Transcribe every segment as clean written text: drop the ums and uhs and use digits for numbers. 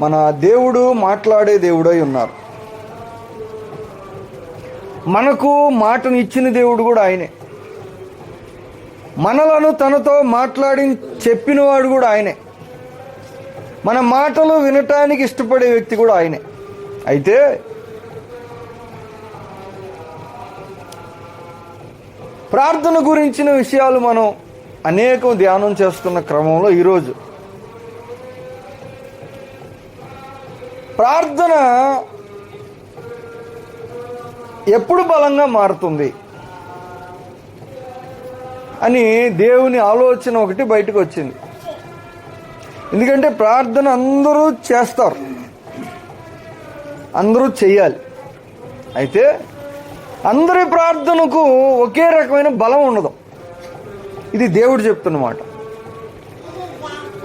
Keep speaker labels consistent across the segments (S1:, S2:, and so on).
S1: మన దేవుడు మాట్లాడే దేవుడై ఉన్నారు. మనకు మాటను ఇచ్చిన దేవుడు కూడా ఆయనే. మనలను తనతో మాట్లాడి చెప్పినవాడు కూడా ఆయనే. మన మాటలు వినటానికి ఇష్టపడే వ్యక్తి కూడా ఆయనే. అయితే ప్రార్థన గురించిన విషయాలు మనం అనేకం ధ్యానం చేస్తున్న క్రమంలో ఈరోజు ప్రార్థన ఎప్పుడు బలంగా మారుతుంది అని దేవుని ఆలోచన ఒకటి బయటకు వచ్చింది. ఎందుకంటే ప్రార్థన అందరూ చేస్తారు, అందరూ చెయ్యాలి. అయితే అందరి ప్రార్థనకు ఒకే రకమైన బలం ఉండదు. ఇది దేవుడు చెప్తున్నమాట.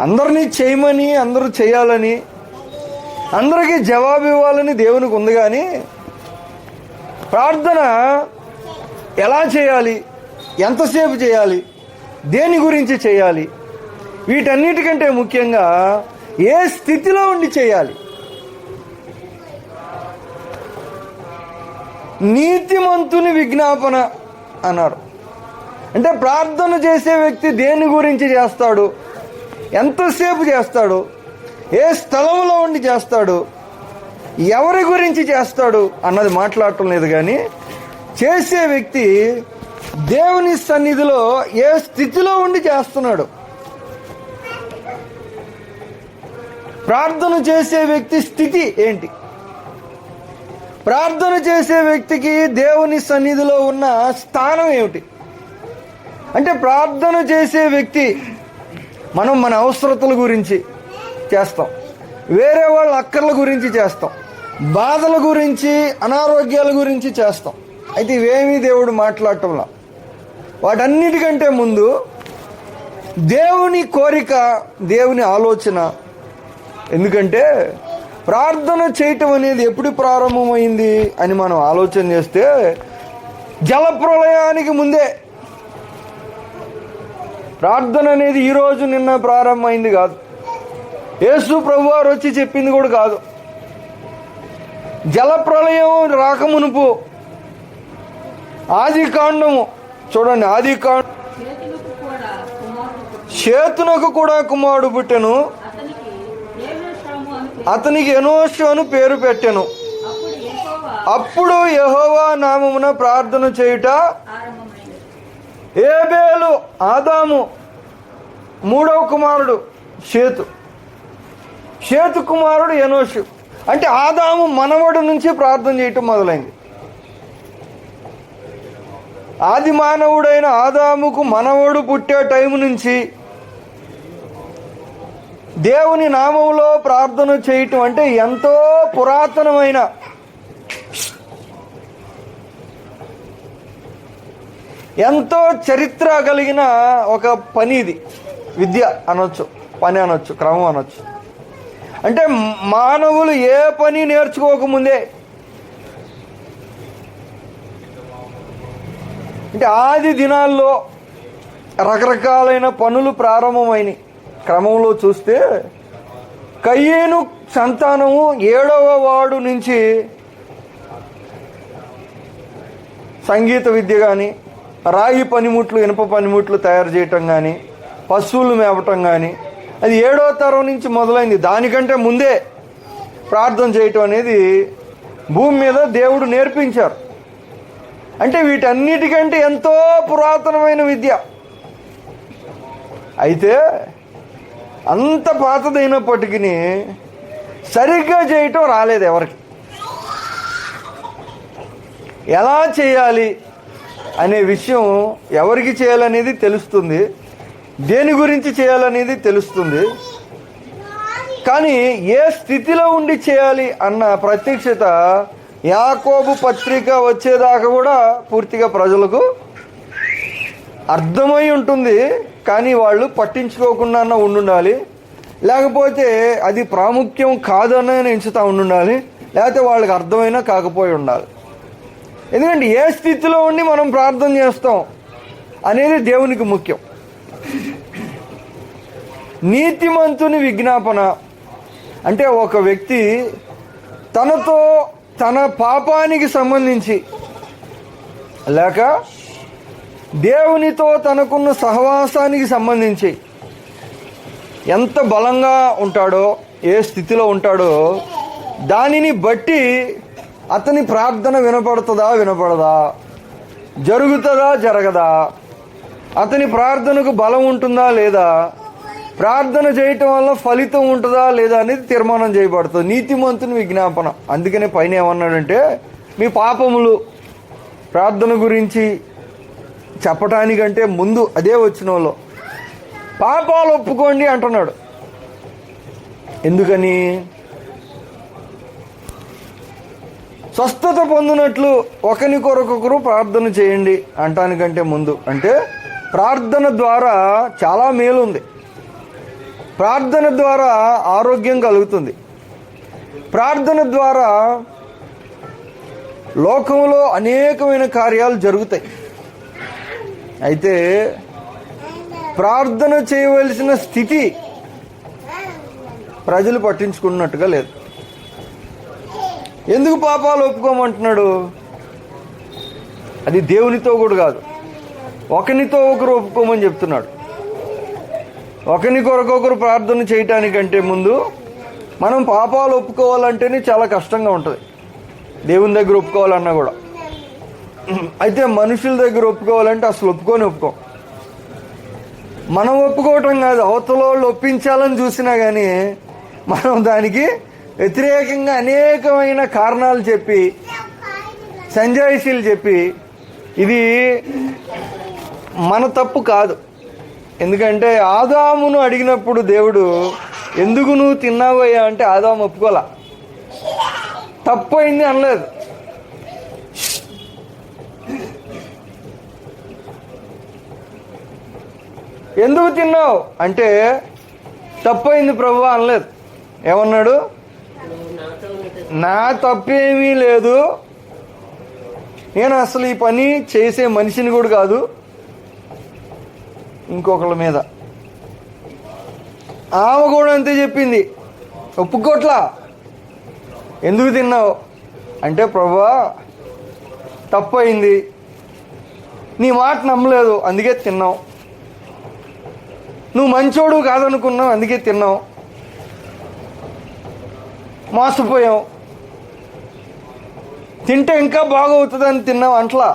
S1: అందరినీ చేయమని, అందరూ చేయాలని, అందరికీ జవాబు ఇవ్వాలని దేవునికి ఉంది. కానీ ప్రార్థన ఎలా చేయాలి, ఎంతసేపు చేయాలి, దేని గురించి చేయాలి, వీటన్నిటికంటే ముఖ్యంగా ఏ స్థితిలో ఉండి చేయాలి. నీతిమంతుని విజ్ఞాపన అన్నారు. అంటే ప్రార్థన చేసే వ్యక్తి దేని గురించి చేస్తాడు, ఎంతసేపు చేస్తాడు, ఏ స్థలంలో ఉండి చేస్తాడు, ఎవరి గురించి చేస్తాడు అన్నది మాట్లాడటం లేదు. కానీ చేసే వ్యక్తి దేవుని సన్నిధిలో ఏ స్థితిలో ఉండి చేస్తున్నాడు. ప్రార్థన చేసే వ్యక్తి స్థితి ఏంటి? ప్రార్థన చేసే వ్యక్తికి దేవుని సన్నిధిలో ఉన్న స్థానం ఏమిటి? అంటే ప్రార్థన చేసే వ్యక్తి మనం మన అవసరతల గురించి చేస్తాం, వేరే వాళ్ళ అక్కర్ల గురించి చేస్తాం, బాధల గురించి, అనారోగ్యాల గురించి చేస్తాం. అయితే ఇవేమీ దేవుడు మాట్లాడటంలా. వాటన్నిటికంటే ముందు దేవుని కోరిక, దేవుని ఆలోచన. ఎందుకంటే ప్రార్థన చేయటం అనేది ఎప్పుడు ప్రారంభమైంది అని మనం ఆలోచన చేస్తే జలప్రళయానికి ముందే. ప్రార్థన అనేది ఈరోజు నిన్న ప్రారంభమైంది కాదు. యేసు ప్రభువారు వచ్చి చెప్పింది కూడా కాదు. జలప్రళయం రాకమునుపు ఆది కాండము చూడండి. ఆది కాండం, షేతునకు కూడా కుమారుడు పుట్టెను, అతనికి ఎనోషు అని పేరు పెట్టెను. అప్పుడు యెహోవా నామమున ప్రార్థన చేయుట ఏబేలు, ఆదాము మూడవ కుమారుడు షేతు, షేతు కుమారుడు ఎనోషు. అంటే ఆదాము మనవడు నుంచి ప్రార్థన చేయటం మొదలైంది. ఆది మానవుడైన ఆదాముకు మనవడు పుట్టే టైం నుంచి దేవుని నామంలో ప్రార్థన చేయటం అంటే ఎంతో పురాతనమైన, ఎంతో చరిత్ర కలిగిన ఒక పని ఇది. విద్య అనొచ్చు, పని అనొచ్చు, క్రమం అనొచ్చు. అంటే మానవులు ఏ పని నేర్చుకోకముందే, అంటే ఆది దినాల్లో రకరకాలైన పనులు ప్రారంభమైన క్రమంలో చూస్తే కయ్యేను సంతానము 7వ వాడు నుంచి సంగీత విద్య కానీ, రాయి పనిముట్లు, ఇనుప పనిముట్లు తయారు చేయటం కానీ, పశువులు మేపటం కానీ, అది 7వ తరం నుంచి మొదలైంది. దానికంటే ముందే ప్రార్థన చేయటం అనేది భూమి మీద దేవుడు నేర్పించారు. అంటే వీటన్నిటికంటే ఎంతో పురాతనమైన విద్య. అయితే అంత పాతదైనప్పటికీ సరిగ్గా చేయటం రాలేదు ఎవరికి. ఎలా చేయాలి అనే విషయం ఎవరికి చేయాలనేది తెలుస్తుంది, దేని గురించి చేయాలనేది తెలుస్తుంది. కానీ ఏ స్థితిలో ఉండి చేయాలి అన్న ప్రత్యక్షత యాకోబు పత్రిక వచ్చేదాకా కూడా పూర్తిగా ప్రజలకు అర్థమై ఉంటుంది. కానీ వాళ్ళు పట్టించుకోకుండా ఉండాలి, లేకపోతే అది ప్రాముఖ్యం కాదని ఎంచుతూ ఉండాలి, లేకపోతే వాళ్ళకి అర్థమైనా కాకపోయి ఉండాలి. ఎందుకంటే ఏ స్థితిలో ఉండి మనం ప్రార్థన చేస్తాం అనేది దేవునికి ముఖ్యం. నీతిమంతుని విజ్ఞాపన అంటే ఒక వ్యక్తి తనతో తన పాపానికి సంబంధించి లేక దేవునితో తనకున్న సహవాసానికి సంబంధించి ఎంత బలంగా ఉంటాడో, ఏ స్థితిలో ఉంటాడో దానిని బట్టి అతని ప్రార్థన వినపడుతుందా వినపడదా, జరుగుతుందా జరగదా, అతని ప్రార్థనకు బలం ఉంటుందా లేదా, ప్రార్థన చేయటం వల్ల ఫలితం ఉంటుందా లేదా అనేది తీర్మానం చేయబడుతుంది. నీతిమంతుని విజ్ఞాపన. అందుకనే పైన ఏమన్నాడంటే, మీ పాపములు ప్రార్థన గురించి చెప్పటానికంటే ముందు అదే వచనంలో పాపాలు ఒప్పుకోండి అంటున్నాడు. ఎందుకని? స్వస్థత పొందినట్లు ఒకరి కొరకొకరు ప్రార్థన చేయండి అంటానికంటే ముందు. అంటే ప్రార్థన ద్వారా చాలా మేలు ఉంది. ప్రార్థన ద్వారా ఆరోగ్యం కలుగుతుంది. ప్రార్థన ద్వారా లోకంలో అనేకమైన కార్యాలు జరుగుతాయి. అయితే ప్రార్థన చేయవలసిన స్థితి ప్రజలు పట్టించుకున్నట్టుగా లేదు. ఎందుకు పాపాలు ఒప్పుకోమంటున్నాడు? అది దేవునితో కూడా కాదు, ఒకరితో ఒకరు ఒప్పుకోమని చెప్తున్నాడు. ఒకరి కొరకొకరు ప్రార్థన చేయటానికంటే ముందు మనం పాపాలు ఒప్పుకోవాలంటేనే చాలా కష్టంగా ఉంటుంది. దేవుని దగ్గర ఒప్పుకోవాలన్నా కూడా. అయితే మనుషుల దగ్గర ఒప్పుకోవాలంటే అసలు ఒప్పుకోం. మనం ఒప్పుకోవటం కాదు, అవతల వాళ్ళు ఒప్పించాలని చూసినా కానీ మనం దానికి వ్యతిరేకంగా అనేకమైన కారణాలు చెప్పి, సంజాయిషీలు చెప్పి, ఇది మన తప్పు కాదు. ఎందుకంటే ఆదామును అడిగినప్పుడు దేవుడు, ఎందుకు నువ్వు తిన్నావయ్యా అంటే ఆదాము ఒప్పుకోలా, తప్పు అయింది అనలేదు. ఎందుకు తిన్నావు అంటే తప్పైంది ప్రభు అనలేదు. ఏమన్నాడు? నా తప్పేమీ లేదు, నేను అసలు ఈ పని చేసే మనిషిని కూడా కాదు. ఇంకొకళ్ళ మీద ఆమె కూడా అంతే చెప్పింది, ఒప్పుకోట్లా. ఎందుకు తిన్నావు అంటే, ప్రభువా తప్పయింది, నీ మాట నమ్మలేదు అందుకే తిన్నావు, నువ్వు మంచోడు కాదనుకున్నావు అందుకే తిన్నావు, మోసపోయావు, తింటే ఇంకా బాగవుతుందని తిన్నావు అంట్లా.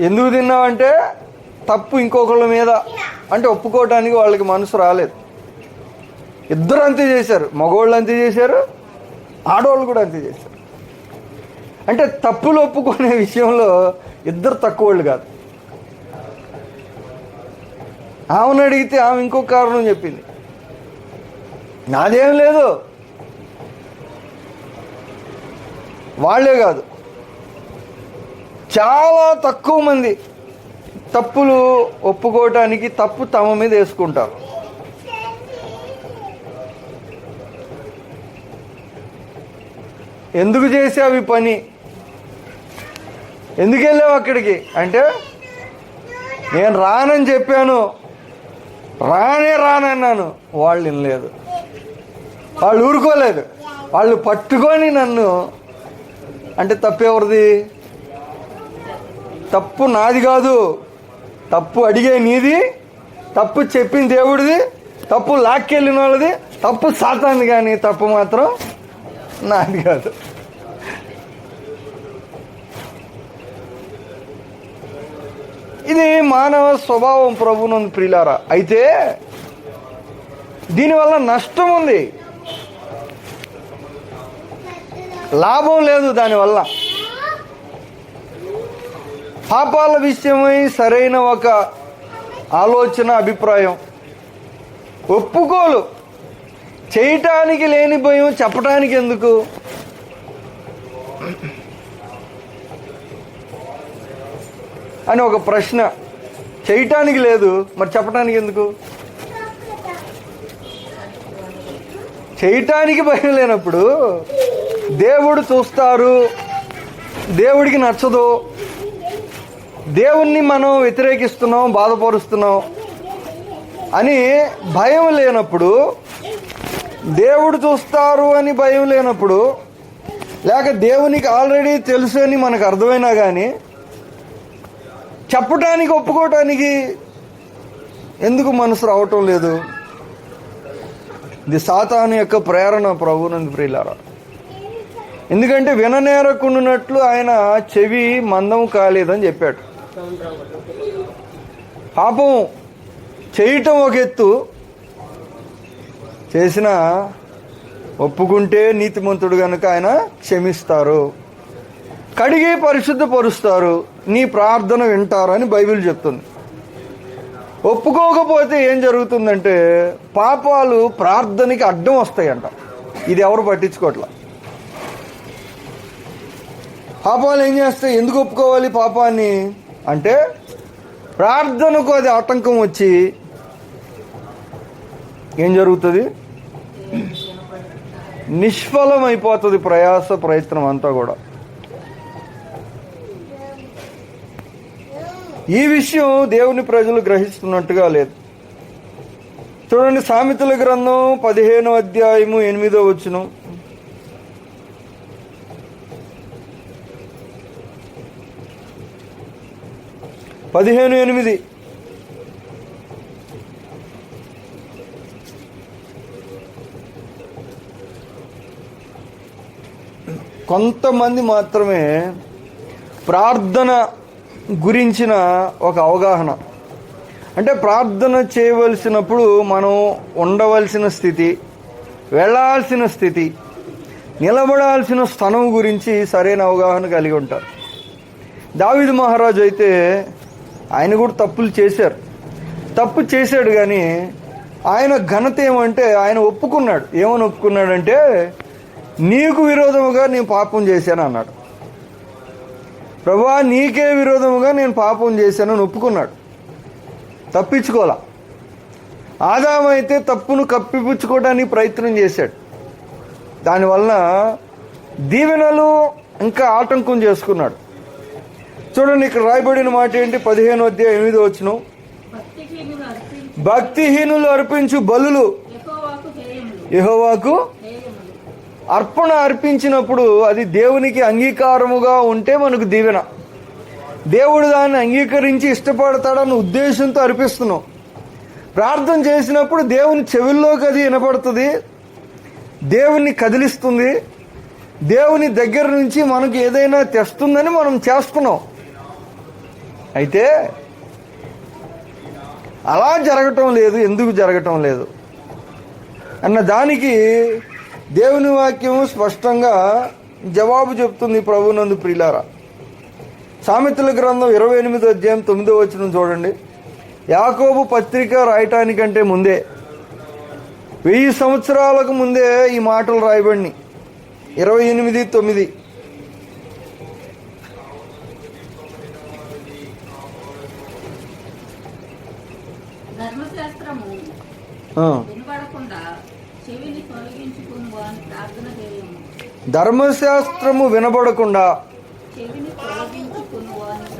S1: ఎందుకు తిన్నావంటే తప్పు ఇంకొకళ్ళ మీద అంటే ఒప్పుకోవటానికి వాళ్ళకి మనసు రాలేదు. ఇద్దరు అంతే చేశారు, మగవాళ్ళు అంతే చేశారు, ఆడవాళ్ళు కూడా అంతే చేశారు. అంటే తప్పులు ఒప్పుకునే విషయంలో ఇద్దరు తక్కువ వాళ్ళు కాదు. ఆమెను అడిగితే ఆమె ఇంకొక కారణం చెప్పింది, నాదేం లేదు. వాళ్ళే కాదు, చాలా తక్కువ మంది తప్పులు ఒప్పుకోవటానికి తప్పు తమ మీద వేసుకుంటారు. ఎందుకు చేసావు ఈ పని, ఎందుకు వెళ్ళావు అక్కడికి అంటే, నేను రానని చెప్పాను, రానన్నాను, వాళ్ళు వినలేదు, వాళ్ళు ఊరుకోలేదు, వాళ్ళు పట్టుకొని నన్ను. అంటే తప్పెవరిది? తప్పు నాది కాదు, తప్పు అడిగే నీది, తప్పు చెప్పిన దేవుడిది, తప్పు లాక్కెళ్ళిన వాళ్ళది, తప్పు సాతాంది, కానీ తప్పు మాత్రం నాది కాదు. ఇది మానవ స్వభావం ప్రభునందు ప్రియులారా. అయితే దీనివల్ల నష్టం ఉంది, లాభం లేదు. దానివల్ల పాపాల విషయమై సరైన ఒక ఆలోచన, అభిప్రాయం, ఒప్పుకోలు, చేయటానికి లేని భయం, చెప్పటానికి ఎందుకు? అని ఒక ప్రశ్న. చేయటానికి లేదు, మరి చెప్పటానికి ఎందుకు? చేయటానికి భయం లేనప్పుడు దేవుడు చూస్తారు, దేవుడికి నచ్చదు, దేవుణ్ణి మనం వ్యతిరేకిస్తున్నాం, బాధపరుస్తున్నాం, అని భయం లేనప్పుడు, దేవుడు చూస్తారు అని భయం లేనప్పుడు, లేక దేవునికి ఆల్రెడీ తెలుసు అని మనకు అర్థమైనా కానీ చెప్పటానికి ఒప్పుకోవటానికి ఎందుకు మనసు రావటం లేదు? ఇది సాతాను యొక్క ప్రేరణ ప్రభువునందు ప్రియులారా. ఎందుకంటే విననేరకుండానట్లు ఆయన చెవి మందం కాలేదని చెప్పాడు. పాపం చేయటం ఒక ఎత్తు, చేసిన ఒప్పుకుంటే నీతిమంతుడు కనుక ఆయన క్షమిస్తారు, కడిగి పరిశుద్ధపరుస్తారు, నీ ప్రార్థన వింటారు అని బైబిల్ చెప్తుంది. ఒప్పుకోకపోతే ఏం జరుగుతుందంటే పాపాలు ప్రార్థనకి అడ్డం వస్తాయంట. ఇది ఎవరు పట్టించుకోవట్లా. పాపాలు ఏం చేస్తాయి? ఎందుకు ఒప్పుకోవాలి పాపాన్ని అంటే ప్రార్థనకు అది ఆటంకం వచ్చి ఏం జరుగుతుంది? నిష్ఫలమైపోతుంది ప్రయాస ప్రయత్నం అంతా కూడా. ఈ విషయం దేవుని ప్రజలు గ్రహిస్తున్నట్టుగా లేదు. చూడండి, సామెతల గ్రంథం 15వ అధ్యాయము 8వ వచనం. పదిహేను 8. కొంతమంది మాత్రమే ప్రార్థన గురించిన ఒక అవగాహన, అంటే ప్రార్థన చేయవలసినప్పుడు మనం ఉండవలసిన స్థితి, వెళ్ళాల్సిన స్థితి, నిలబడాల్సిన స్థలం గురించి సరైన అవగాహన కలిగి ఉంటారు. దావీదు మహారాజు అయితే ఆయన కూడా తప్పు చేశాడు కానీ ఆయన ఘనత ఏమంటే ఆయన ఒప్పుకున్నాడు. ఏమని ఒప్పుకున్నాడంటే నీకు విరోధముగా నేను పాపం చేశాను అన్నాడు. ప్రభువా నీకే విరోధముగా నేను పాపం చేశానని ఒప్పుకున్నాడు, తప్పించుకోలా. ఆదాము అయితే తప్పును కప్పిపుచ్చుకోవడానికి ప్రయత్నం చేశాడు, దానివలన దీవెనలు ఇంకా ఆటంకం చేసుకున్నాడు. చూడండి, ఇక్కడ రాయబడిన మాట ఏంటి? 15వ అధ్యాయం 8వ వచనం. భక్తిహీనులు అర్పించు బలులు యెహోవాకు అర్పణ అర్పించినప్పుడు అది దేవునికి అంగీకారముగా ఉంటే మనకు దీవెన. దేవుడు దాన్ని అంగీకరించి ఇష్టపడతాడన్న ఉద్దేశంతో అర్పిస్తున్నాం. ప్రార్థన చేసినప్పుడు దేవుని చెవుల్లోకి అది వినపడుతుంది, దేవుణ్ణి కదిలిస్తుంది, దేవుని దగ్గర నుంచి మనకు ఏదైనా తెస్తుందని మనం చేస్తున్నాం. అయితే అలా జరగటం లేదు. ఎందుకు జరగటం లేదు అన్న దానికి దేవుని వాక్యం స్పష్టంగా జవాబు చెప్తుంది ప్రభువునందు ప్రియులారా. సామెతల గ్రంథం 28వ అధ్యాయం 9వ వచనం చూడండి. యాకోబు పత్రిక రాయటానికంటే ముందే 1000 సంవత్సరాలకు ముందే ఈ మాటలు రాయబడినాయి. 28:9. ధర్మశాస్త్రము వినబడకుండా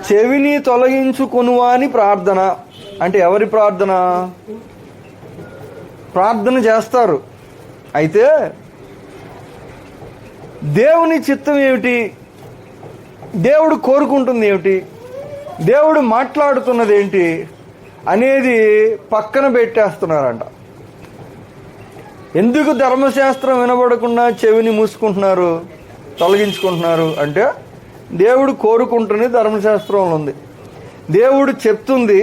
S1: చెవిని తొలగించుకునువా అని ప్రార్థన. అంటే ఎవరి ప్రార్థన? ప్రార్థన చేస్తారు, అయితే దేవుని చిత్తం ఏమిటి, దేవుడు కోరుకుంటుంది ఏమిటి, దేవుడు మాట్లాడుతున్నది ఏంటి అనేది పక్కన పెట్టేస్తున్నారంట. ఎందుకు ధర్మశాస్త్రం వినబడకుండా చెవిని మూసుకుంటున్నారు, తొలగించుకుంటున్నారు అంటే దేవుడు కోరుకుంటుంది ధర్మశాస్త్రంలో ఉంది, దేవుడు చెప్తుంది,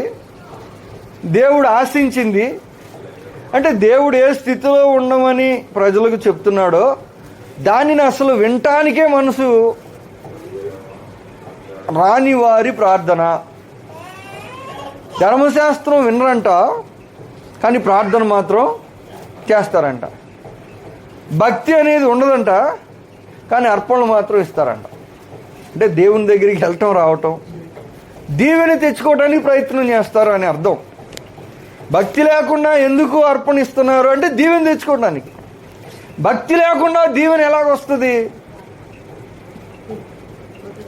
S1: దేవుడు ఆశించింది. అంటే దేవుడు ఏ స్థితిలో ఉండమని ప్రజలకు చెప్తున్నాడో దానిని అసలు వినటానికే మనసు రాని వారి ప్రార్థన. ధర్మశాస్త్రం వినరంట కానీ ప్రార్థన మాత్రం చేస్తారంట. భక్తి అనేది ఉండదంట కానీ అర్పణలు మాత్రం ఇస్తారంట. అంటే దేవుని దగ్గరికి వెళ్ళటం రావటం, దీవెని తెచ్చుకోవడానికి ప్రయత్నం చేస్తారు అని అర్థం. భక్తి లేకుండా ఎందుకు అర్పణ ఇస్తున్నారు అంటే దీవెని తెచ్చుకోవడానికి. భక్తి లేకుండా దీవెన ఎలాగొస్తుంది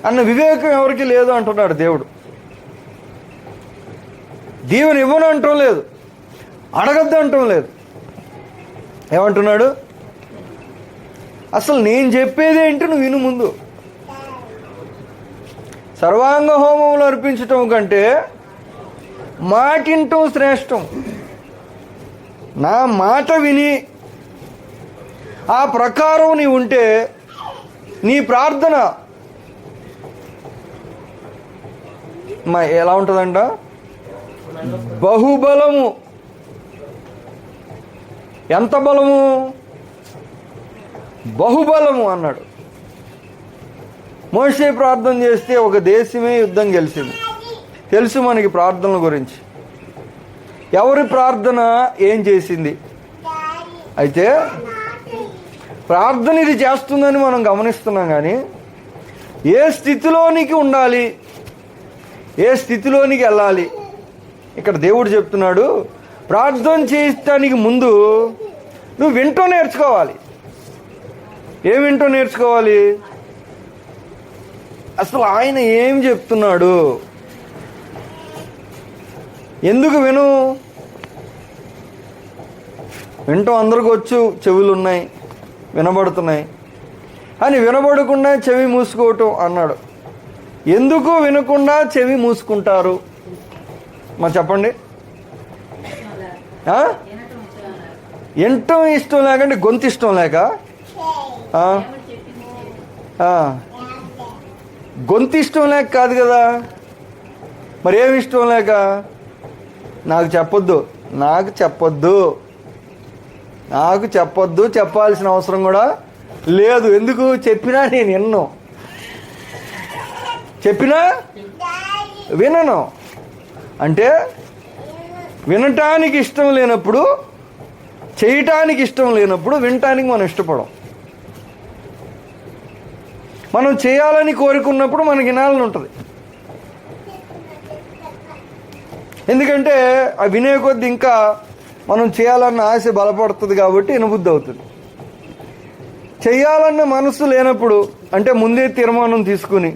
S1: అన్న వివేకం ఎవరికి లేదు అంటున్నాడు దేవుడు. దీవెన ఇవ్వను అంటం లేదు, అడగద్దు అంటం లేదు. ఏమంటున్నాడు? అసలు నేను చెప్పేది ఏంటి నువ్వు విను ముందు. సర్వాంగ హోమములు అర్పించటం కంటే మాటింటం శ్రేష్టం. నా మాట విని ఆ ప్రకారం నీ ఉంటే నీ ప్రార్థన ఎలా ఉంటుందంట? బహుబలము. ఎంత బలము? బహుబలము అన్నాడు. మోషే ప్రార్థన చేస్తే ఒక దేశమే యుద్ధం గెలిచింది. తెలుసు మనకి ప్రార్థనల గురించి. ఎవరి ప్రార్థన ఏం చేసింది? అయితే ప్రార్థన ఇది చేస్తుందని మనం గమనిస్తున్నాం, కానీ ఏ స్థితిలోనికి ఉండాలి, ఏ స్థితిలోనికి వెళ్ళాలి ఇక్కడ దేవుడు చెప్తున్నాడు. ప్రార్థన చేయటానికి ముందు నువ్వు వింటూ నేర్చుకోవాలి. ఏం వింటూ నేర్చుకోవాలి? అసలు ఆయన ఏం చెప్తున్నాడు? ఎందుకు విను? వింటూ అందరికి వచ్చు, చెవులు ఉన్నాయి, వినబడుతున్నాయి. అని వినబడకుండా చెవి మూసుకోవటం అన్నాడు. ఎందుకు వినకుండా చెవి మూసుకుంటారు? మరి చెప్పండి. వినటం ఇష్టం లేకంటే గొంతు ఇష్టం లేక? గొంతు ఇష్టం లేక కాదు కదా. మరి ఏమి ఇష్టం లేక? నాకు చెప్పొద్దు, నాకు చెప్పొద్దు, నాకు చెప్పొద్దు, చెప్పాల్సిన అవసరం కూడా లేదు. ఎందుకు? చెప్పినా నేను విన్ను, చెప్పినా వినను. అంటే వినటానికి ఇష్టం లేనప్పుడు, చేయటానికి ఇష్టం లేనప్పుడు వినటానికి మనం ఇష్టపడం. మనం చేయాలని కోరుకున్నప్పుడు మనకి వినాలని ఉంటుంది. ఎందుకంటే ఆ వినే కొద్ది ఇంకా మనం చేయాలన్న ఆశ బలపడుతుంది కాబట్టి వినబుద్ధి అవుతుంది. చేయాలన్న మనసు లేనప్పుడు, అంటే ముందే తీర్మానం తీసుకుని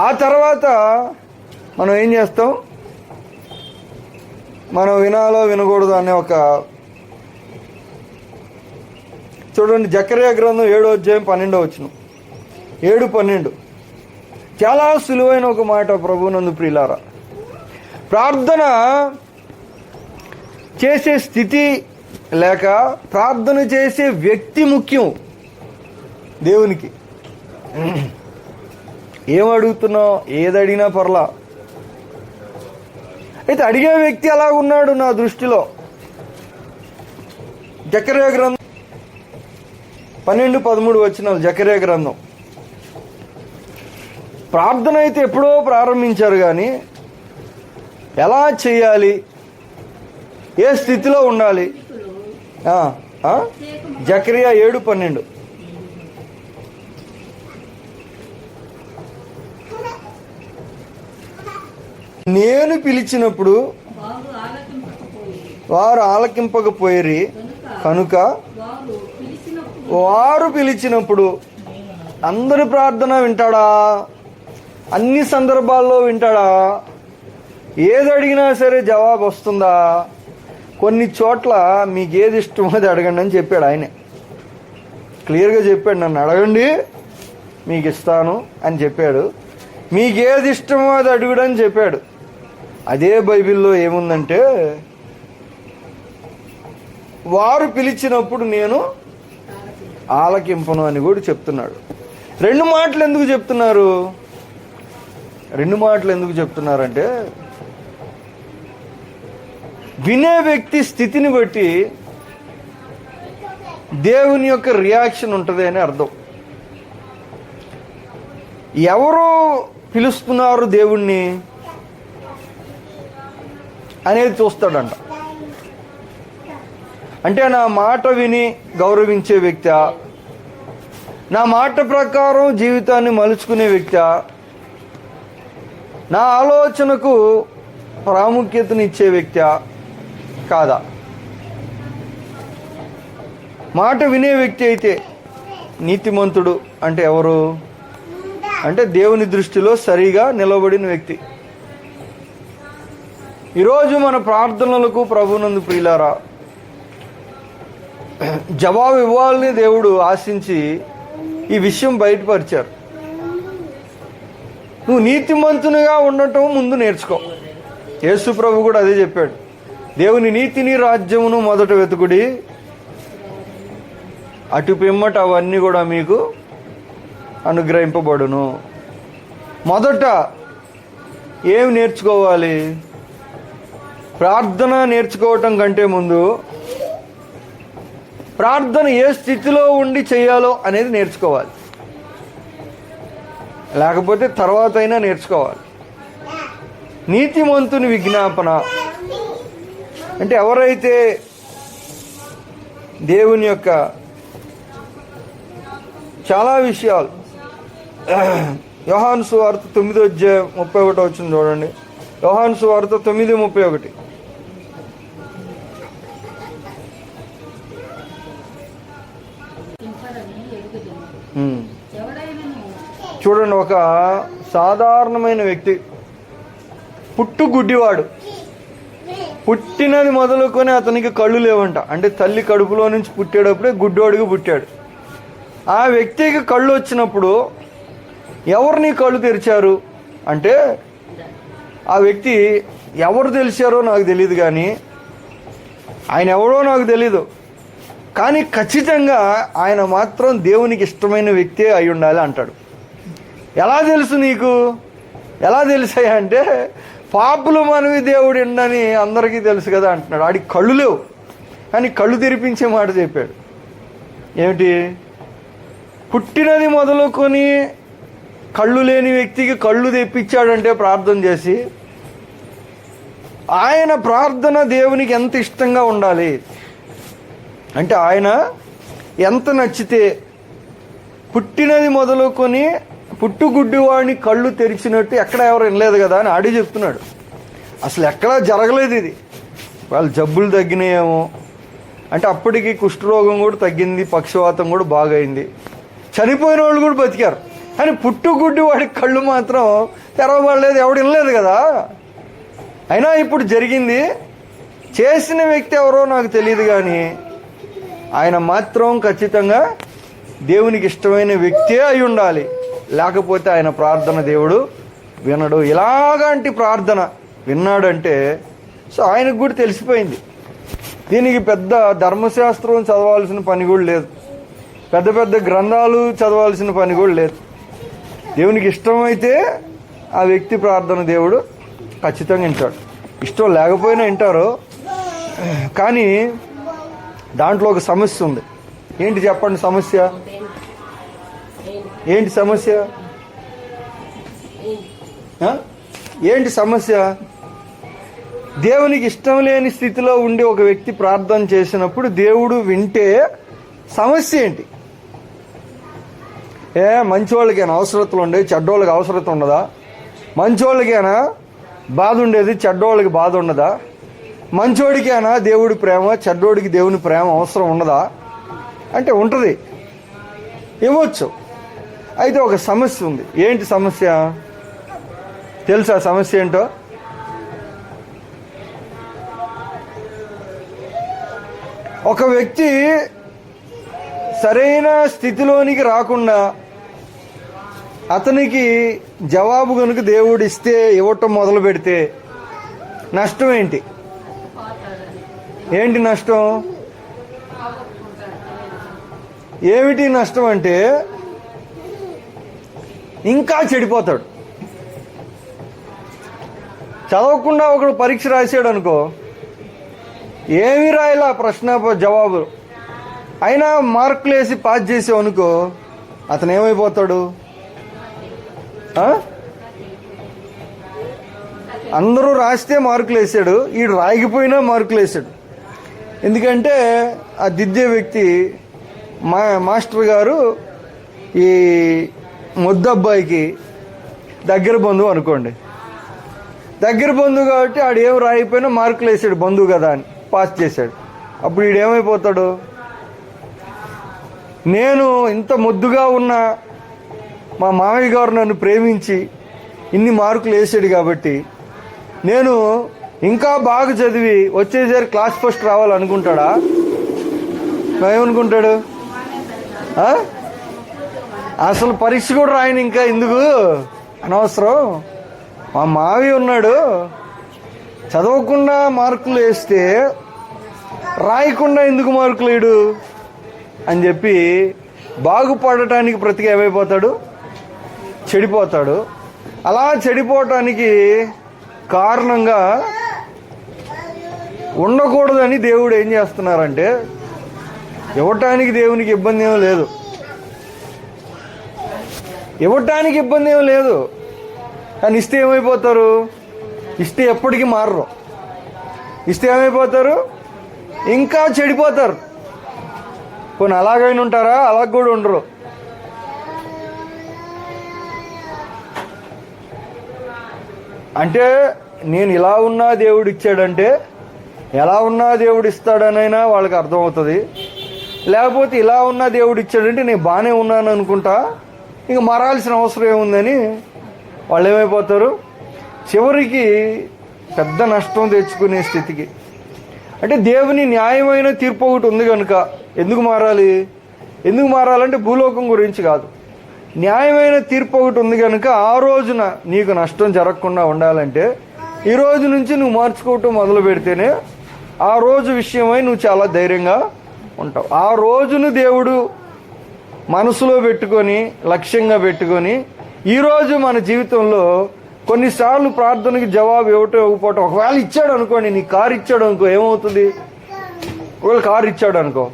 S1: ఆ తర్వాత మనం ఏం చేస్తాం? మనం వినాలో వినకూడదు అనే ఒక, చూడండి జకర్యా గ్రంథం 7వ అధ్యాయం 12వ వచనం, 7:12. చాలా సులువైన ఒక మాట ప్రభువునందు ప్రియులారా. ప్రార్థన చేసే స్థితి లేక ప్రార్థన చేసే వ్యక్తి ముఖ్యం దేవునికి. ఏం అడుగుతున్నావు? ఏది అడిగినా పర్లా. అయితే అడిగే వ్యక్తి అలా ఉన్నాడు నా దృష్టిలో. జకర్యా గ్రంథం 12-13 వచనాలు. జకర్యా గ్రంథం. ప్రార్థన అయితే ఎప్పుడో ప్రారంభించారు, కానీ ఎలా చేయాలి, ఏ స్థితిలో ఉండాలి? జకర్యా 7:12. నేను పిలిచినప్పుడు వారు ఆలకింపకపోయిరి కనుక వారు పిలిచినప్పుడు. అందరి ప్రార్థన వింటాడా? అన్ని సందర్భాల్లో వింటాడా? ఏది అడిగినా సరే జవాబు వస్తుందా? కొన్ని చోట్ల మీకు ఏది ఇష్టమో అది అడగండి అని చెప్పాడు. ఆయనే క్లియర్గా చెప్పాడు, నన్ను అడగండి మీకు ఇస్తాను అని చెప్పాడు. మీకు ఏది ఇష్టమో అది అడుగుడని చెప్పాడు. అదే బైబిల్లో ఏముందంటే, వారు పిలిచినప్పుడు నేను ఆలకింపను అని కూడా చెప్తున్నాడు. 2 మాటలు ఎందుకు చెప్తున్నారు? 2 మాటలు ఎందుకు చెప్తున్నారంటే, వినే వ్యక్తి స్థితిని బట్టి దేవుని యొక్క రియాక్షన్ ఉంటుంది అని అర్థం. ఎవరు పిలుస్తున్నారు దేవుణ్ణి అనేది చూస్తాడంట. అంటే నా మాట విని గౌరవించే వ్యక్తి, నా మాట ప్రకారం జీవితాన్ని మలుచుకునే వ్యక్తి, నా ఆలోచనకు ప్రాముఖ్యతనిచ్చే వ్యక్తి కాదా? మాట వినే వ్యక్తి అయితే నీతిమంతుడు అంటే ఎవరు? అంటే దేవుని దృష్టిలో సరిగా నిలబడిన వ్యక్తి. ఈరోజు మన ప్రార్థనలకు ప్రభునందు ప్రియులారా జవాబు ఇవ్వాలని దేవుడు ఆశించి ఈ విషయం బయటపరిచారు. నువ్వు నీతిమంతునిగా ఉండటం ముందు నేర్చుకో. యేసు ప్రభు కూడా అదే చెప్పాడు, దేవుని నీతిని రాజ్యమును మొదట వెతుకుడి, అటు పిమ్మట అవన్నీ కూడా మీకు అనుగ్రహింపబడును. మొదట ఏమి నేర్చుకోవాలి? ప్రార్థన నేర్చుకోవటం కంటే ముందు ప్రార్థన ఏ స్థితిలో ఉండి చేయాలో అనేది నేర్చుకోవాలి. లేకపోతే తర్వాత అయినా నేర్చుకోవాలి. నీతిమంతుని విజ్ఞాపన అంటే ఎవరైతే దేవుని యొక్క చాలా విషయాలు, యోహాను సువార్త 9:31 చూడండి. యోహాను సువార్త 9:31. చూడండి, ఒక సాధారణమైన వ్యక్తి, గుడ్డివాడు, పుట్టినది మొదలుకొని అతనికి కళ్ళు లేవంట. అంటే తల్లి కడుపులో నుంచి పుట్టేటప్పుడే గుడ్డివాడికి పుట్టాడు. ఆ వ్యక్తికి కళ్ళు వచ్చినప్పుడు ఎవరు నీ కళ్ళు తెరిచారు అంటే, ఆ వ్యక్తి ఎవరు తెలిసారో నాకు తెలియదు, కానీ ఆయన ఎవరో నాకు తెలీదు, కానీ ఖచ్చితంగా ఆయన మాత్రం దేవునికి ఇష్టమైన వ్యక్తే అయి ఉండాలి అంటాడు. ఎలా తెలుసు నీకు? ఎలా తెలిసాయి అంటే, పాపులు మనవి దేవుడు ఎండని అందరికీ తెలుసు కదా అంటున్నాడు. ఆడికి కళ్ళు లేవు, కానీ కళ్ళు తెరిపించే మాట చెప్పాడు. ఏమిటి? పుట్టినది మొదలుకొని కళ్ళు లేని వ్యక్తికి కళ్ళు తెప్పించాడంటే ప్రార్థన చేసి, ఆయన ప్రార్థన దేవునికి ఎంత ఇష్టంగా ఉండాలి అంటే, ఆయన ఎంత నచ్చితే పుట్టినది మొదలుకొని పుట్టుగుడ్డివాడిని కళ్ళు తెరిచినట్టు ఎక్కడ ఎవరు వినలేదు కదా అని ఆడి చెప్తున్నాడు. అసలు ఎక్కడా జరగలేదు ఇది. వాళ్ళు జబ్బులు తగ్గినాయేమో అంటే అప్పటికి కుష్ఠరోగం కూడా తగ్గింది, పక్షవాతం కూడా బాగైంది, చనిపోయిన వాళ్ళు కూడా బతికారు. కానీ పుట్టుగుడ్డివాడికి కళ్ళు మాత్రం తెరవబడలేదు, ఎవడు వినలేదు కదా. అయినా ఇప్పుడు జరిగింది, చేసిన వ్యక్తి ఎవరో నాకు తెలియదు, కానీ ఆయన మాత్రం ఖచ్చితంగా దేవునికి ఇష్టమైన వ్యక్తే అయి ఉండాలి. లేకపోతే ఆయన ప్రార్థన దేవుడు వినడు. ఇలాగంటి ప్రార్థన విన్నాడంటే సో ఆయనకు కూడా తెలిసిపోయింది. దీనికి పెద్ద ధర్మశాస్త్రం చదవాల్సిన పని కూడా లేదు, పెద్ద పెద్ద గ్రంథాలు చదవాల్సిన పని కూడా లేదు. దేవునికి ఇష్టమైతే ఆ వ్యక్తి ప్రార్థన దేవుడు ఖచ్చితంగా వింటాడు. ఇష్టం లేకపోయినా వింటారు. కానీ దాంట్లో ఒక సమస్య ఉంది. ఏంటి చెప్పండి సమస్య? ఏంటి సమస్య? ఏంటి సమస్య? దేవునికి ఇష్టం లేని స్థితిలో ఉండి ఒక వ్యక్తి ప్రార్థన చేసినప్పుడు దేవుడు వింటే సమస్య ఏంటి? మంచివాళ్ళకైనా అవసరతలు ఉండేవి, చెడ్డోళ్ళకి అవసరత ఉండదా? మంచివాళ్ళకైనా బాధ ఉండేది, చెడ్డోళ్ళకి బాధ ఉండదా? మంచోడికైనా దేవుడి ప్రేమ, చెడ్డోడికి దేవుని ప్రేమ అవసరం ఉండదా అంటే ఉంటుంది, ఇవ్వచ్చు. అయితే ఒక సమస్య ఉంది. ఏంటి సమస్య తెలుసా? సమస్య ఏంటో? ఒక వ్యక్తి సరైన స్థితిలోనికి రాకుండా అతనికి జవాబు కనుక దేవుడు ఇస్తే, ఇవ్వటం మొదలు పెడితే నష్టం ఏంటి? ఏంటి నష్టం? ఏమిటి నష్టం అంటే ఇంకా చెడిపోతాడు. చదవకుండా ఒకడు పరీక్ష రాశాడు అనుకో, ఏమి రాయలా ప్రశ్న జవాబు, అయినా మార్కులు వేసి పాస్ చేసావు అనుకో, అతను ఏమైపోతాడు? అందరూ రాస్తే మార్కులు వేసాడు, ఈడు రాయకపోయినా మార్కులు వేసాడు. ఎందుకంటే ఆ దిద్దే వ్యక్తి మాస్టర్ గారు ఈ ముద్దబ్బాయికి దగ్గర బంధువు అనుకోండి. దగ్గర బంధువు కాబట్టి ఆడు ఏం రాయిపోయినా మార్కులు వేసాడు, బంధువు కదా అని పాస్ చేశాడు. అప్పుడు ఈడేమైపోతాడు? నేను ఇంత ముద్దుగా ఉన్న మా మామయ్య గారు నన్ను ప్రేమించి ఇన్ని మార్కులు వేసాడు కాబట్టి నేను ఇంకా బాగా చదివి వచ్చేసరికి క్లాస్ ఫస్ట్ రావాలనుకుంటాడా? ఏమనుకుంటాడు? అసలు పరీక్ష కూడా రాయను ఇంకా ఎందుకు, అనవసరం. మా మావి ఉన్నాడు, చదవకుండా మార్కులు వేస్తే రాయకుండా ఎందుకు మార్కులు వేయడు అని చెప్పి బాగుపడటానికి ప్రతిగా ఏమైపోతాడు? చెడిపోతాడు. అలా చెడిపోవటానికి కారణంగా ఉండకూడదని దేవుడు ఏం చేస్తున్నారంటే, ఇవ్వటానికి దేవునికి ఇబ్బంది ఏమీ లేదు, ఇవ్వటానికి ఇబ్బంది ఏమీ లేదు. కానీ ఇస్తే ఏమైపోతారు? ఇస్తే ఎప్పటికీ మారరు. ఇస్తే ఏమైపోతారు? ఇంకా చెడిపోతారు. కొన్ని అలాగైనా ఉంటారా? అలాగ కూడా ఉండరు. అంటే నేను ఇలా ఉన్నా దేవుడు ఇచ్చాడంటే ఎలా ఉన్నా దేవుడు ఇస్తాడనైనా వాళ్ళకి అర్థమవుతుంది. లేకపోతే ఇలా ఉన్నా దేవుడు ఇచ్చాడంటే నేను బాగానే ఉన్నాను అనుకుంటా, ఇంక మారాల్సిన అవసరం ఏముందని వాళ్ళు ఏమైపోతారు? చివరికి పెద్ద నష్టం తెచ్చుకునే స్థితికి. అంటే దేవుని న్యాయమైన తీర్పు ఒకటి ఉంది కనుక ఎందుకు మారాలి? ఎందుకు మారాలంటే భూలోకం గురించి కాదు, న్యాయమైన తీర్పు ఒకటి ఉంది కనుక ఆ రోజున నీకు నష్టం జరగకుండా ఉండాలంటే ఈ రోజు నుంచి నువ్వు మార్చుకోవటం మొదలు పెడితేనే ఆ రోజు విషయమై నువ్వు చాలా ధైర్యంగా ఉంటావు. ఆ రోజును దేవుడు మనసులో పెట్టుకొని లక్ష్యంగా పెట్టుకొని ఈరోజు మన జీవితంలో కొన్నిసార్లు ప్రార్థనకి జవాబు ఇవ్వకపోవటం. ఒకవేళ ఇచ్చాడు అనుకోండి, నీ కారు ఇచ్చాడు అనుకో, ఏమవుతుంది? ఒకవేళ కారు ఇచ్చాడు అనుకో,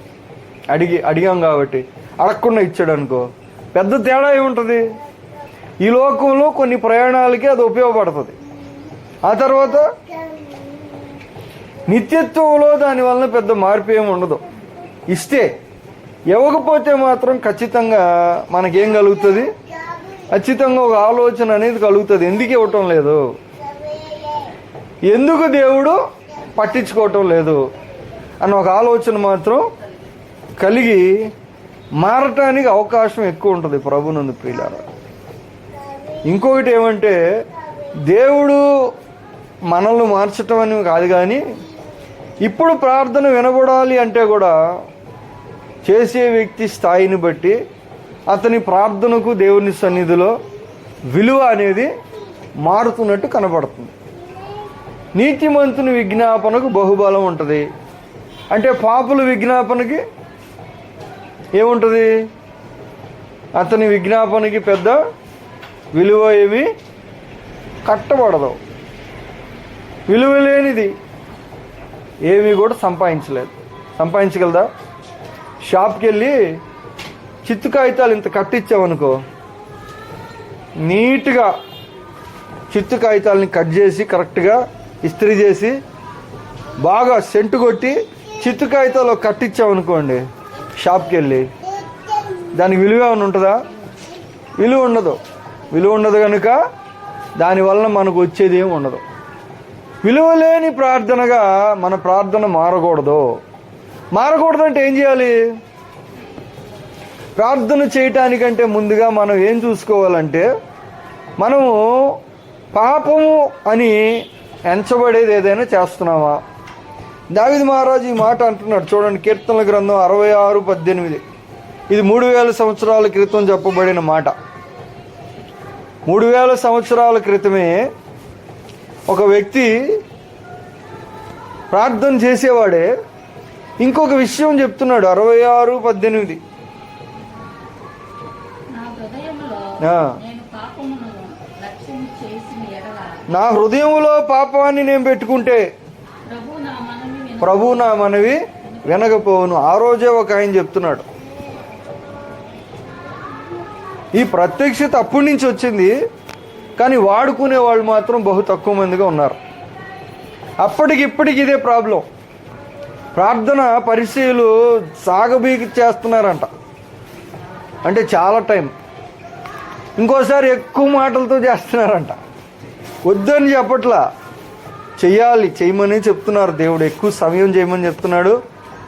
S1: అడిగాం కాబట్టి, అడగకుండా ఇచ్చాడు అనుకో, పెద్ద తేడా ఏముంటుంది? ఈ లోకంలో కొన్ని ప్రయాణాలకి అది ఉపయోగపడుతుంది. ఆ తర్వాత నిత్యత్వంలో దాని వలన పెద్ద మార్పు ఏమి ఉండదు. ఇస్తే, ఇవ్వకపోతే మాత్రం ఖచ్చితంగా మనకేం కలుగుతుంది? ఖచ్చితంగా ఒక ఆలోచన అనేది కలుగుతుంది. ఎందుకు ఇవ్వటం లేదు, ఎందుకు దేవుడు పట్టించుకోవటం లేదు అన్న ఒక ఆలోచన మాత్రం కలిగి మారటానికి అవకాశం ఎక్కువ ఉంటుంది ప్రభునందు ప్రియులారా. ఇంకొకటి ఏమంటే, దేవుడు మనల్ని మార్చటం అని కాదు, కానీ ఇప్పుడు ప్రార్థన వినబడాలి అంటే కూడా చేసే వ్యక్తి స్థాయిని బట్టి అతని ప్రార్థనకు దేవుని సన్నిధిలో విలువ అనేది మారుతున్నట్టు కనబడుతుంది. నీతిమంతుని విజ్ఞాపనకు బహుబలం ఉంటుంది. అంటే పాపుల విజ్ఞాపనకి ఏముంటుంది? అతని విజ్ఞాపనకి పెద్ద విలువ ఏమి కట్టబడదు. విలువ లేనిది ఏమీ కూడా సంపాదించగలదా? షాప్కి వెళ్ళి చిత్తు కాగితాలు ఇంత కట్టించామనుకో, నీట్గా చిత్తు కాగితాలని కట్ చేసి కరెక్ట్గా ఇస్త్రీ చేసి బాగా సెంటు కొట్టి చిత్తు కాగితాలు కట్టించామనుకోండి షాప్కి వెళ్ళి, దానికి విలువ ఏమైనా ఉంటుందా? విలువ ఉండదు. విలువ ఉండదు కనుక దానివల్ల మనకు వచ్చేది ఏమి ఉండదు. విలువ లేని ప్రార్థనగా మన ప్రార్థన మారకూడదు. మారకూడదంటే ఏం చేయాలి? ప్రార్థన చేయటానికంటే ముందుగా మనం ఏం చూసుకోవాలంటే, మనము పాపము అని ఎంచబడేది ఏదైనా చేస్తున్నామా? దావీదు మహారాజు ఈ మాట అంటున్నాడు చూడండి, కీర్తనల గ్రంథం 66:18. ఇది 3000 సంవత్సరాల క్రితం చెప్పబడిన మాట. 3000 సంవత్సరాల క్రితమే ఒక వ్యక్తి ప్రార్థన చేసేవాడే ఇంకొక విషయం చెప్తున్నాడు. 66:18. నా హృదయంలో పాపాన్ని నేను పెట్టుకుంటే ప్రభు నా మనవి వినకపోవును. ఆ రోజే ఒక ఆయన చెప్తున్నాడు. ఈ ప్రత్యక్షత అప్పటి నుంచి వచ్చింది, కానీ వాడుకునే వాళ్ళు మాత్రం బహు తక్కువ మందిగా ఉన్నారు. అప్పటికిప్పటికి ఇదే ప్రాబ్లం. ప్రార్థన పరిచయలు సాగబీకి చేస్తున్నారంట, అంటే చాలా టైం. ఇంకోసారి ఎక్కువ మాటలతో చేస్తున్నారంట. వద్దని చెప్పట్లా, చేయమని చెప్తున్నారు. దేవుడు ఎక్కువ సమయం చేయమని చెప్తున్నాడు,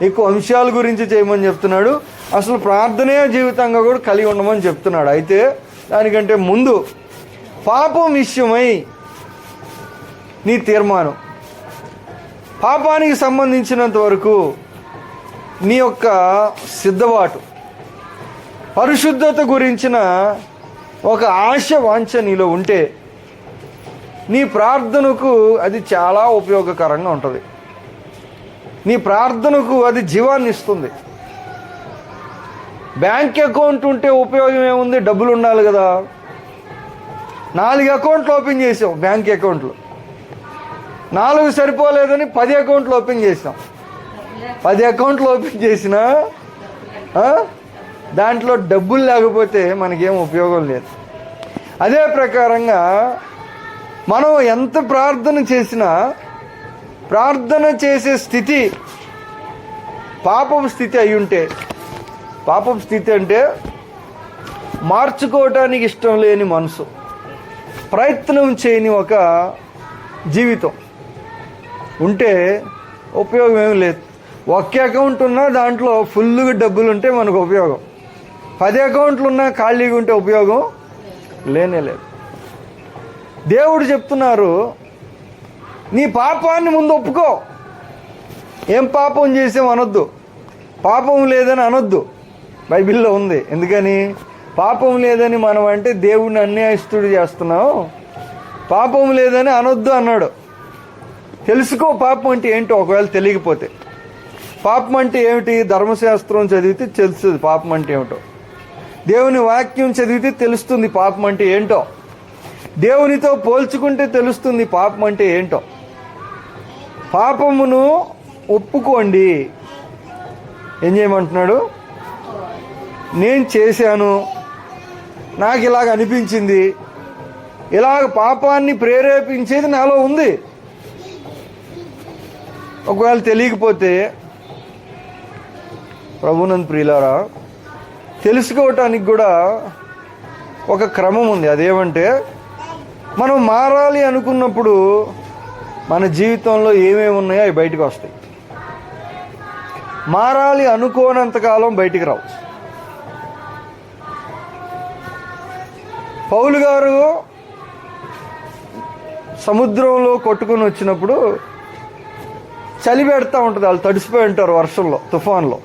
S1: ఎక్కువ అంశాల గురించి చేయమని చెప్తున్నాడు, అసలు ప్రార్థనే జీవితంగా కూడా కలిగి ఉండమని చెప్తున్నాడు. అయితే దానికంటే ముందు పాపం విషయమై నీ తీర్మానం, పాపానికి సంబంధించినంత వరకు నీ యొక్క సిద్ధబాటు, పరిశుద్ధత గురించిన ఒక ఆశ వాంఛ నీలో ఉంటే నీ ప్రార్థనకు అది చాలా ఉపయోగకరంగా ఉంటుంది. నీ ప్రార్థనకు అది జీవాన్ని ఇస్తుంది. బ్యాంక్ అకౌంట్ ఉంటే ఉపయోగం ఏముంది? డబ్బులు ఉండాలి కదా. 4 అకౌంట్లు ఓపెన్ చేసాం, బ్యాంక్ అకౌంట్లు 4 సరిపోలేదని 10 అకౌంట్లు ఓపెన్ చేసాం. 10 అకౌంట్లు ఓపెన్ చేసినా దాంట్లో డబ్బులు లేకపోతే మనకేం ఉపయోగం లేదు. అదే ప్రకారంగా మనం ఎంత ప్రార్థన చేసినా ప్రార్థన చేసే స్థితి పాపపు స్థితి అయి ఉంటే, పాపపు స్థితి అంటే మార్చుకోవటానికి ఇష్టం లేని మనసు, ప్రయత్నం చేయని ఒక జీవితం ఉంటే ఉపయోగం ఏమి లేదు. ఒక్క అకౌంట్ ఉన్నా దాంట్లో ఫుల్గా డబ్బులు ఉంటే మనకు ఉపయోగం. 10 అకౌంట్లు ఉన్నా ఖాళీగా ఉంటే ఉపయోగం లేనే లేదు. దేవుడు చెప్తున్నారు, నీ పాపాన్ని ముందు ఒప్పుకో. ఏం పాపం చేసాం అనొద్దు, పాపం లేదని అనొద్దు. బైబిల్లో ఉంది. ఎందుకని? పాపం లేదని మనం అంటే దేవుడిని అన్యాయస్తుడు చేస్తున్నాం. పాపం లేదని అనొద్దు అన్నాడు. తెలుసుకో పాపం అంటే ఏంటో. ఒకవేళ తెలియకపోతే, పాపం అంటే ఏమిటి? ధర్మశాస్త్రం చదివితే తెలుస్తుంది పాపం అంటే ఏమిటో. దేవుని వాక్యం చదివితే తెలుస్తుంది పాపం అంటే ఏంటో. దేవునితో పోల్చుకుంటే తెలుస్తుంది పాపం అంటే ఏంటో. పాపమును ఒప్పుకోండి. ఏం చేయమంటున్నాడు? నేను చేశాను, నాకు ఇలాగ అనిపించింది, ఇలాగ పాపాన్ని ప్రేరేపించేది నాలో ఉంది. ఒకవేళ తెలియకపోతే, ప్రభునందు ప్రియులారా, తెలుసుకోవటానికి కూడా ఒక క్రమం ఉంది. అదేమంటే, మనం మారాలి అనుకున్నప్పుడు మన జీవితంలో ఏమేమి ఉన్నాయో అవి బయటకు వస్తాయి. మారాలి అనుకోనంతకాలం బయటికి రావు. పౌలు గారు సముద్రంలో కొట్టుకుని వచ్చినప్పుడు చలి పెడతా ఉంటుంది. వాళ్ళు తడిసిపోయి ఉంటారు వర్షంలో, తుఫాన్లో.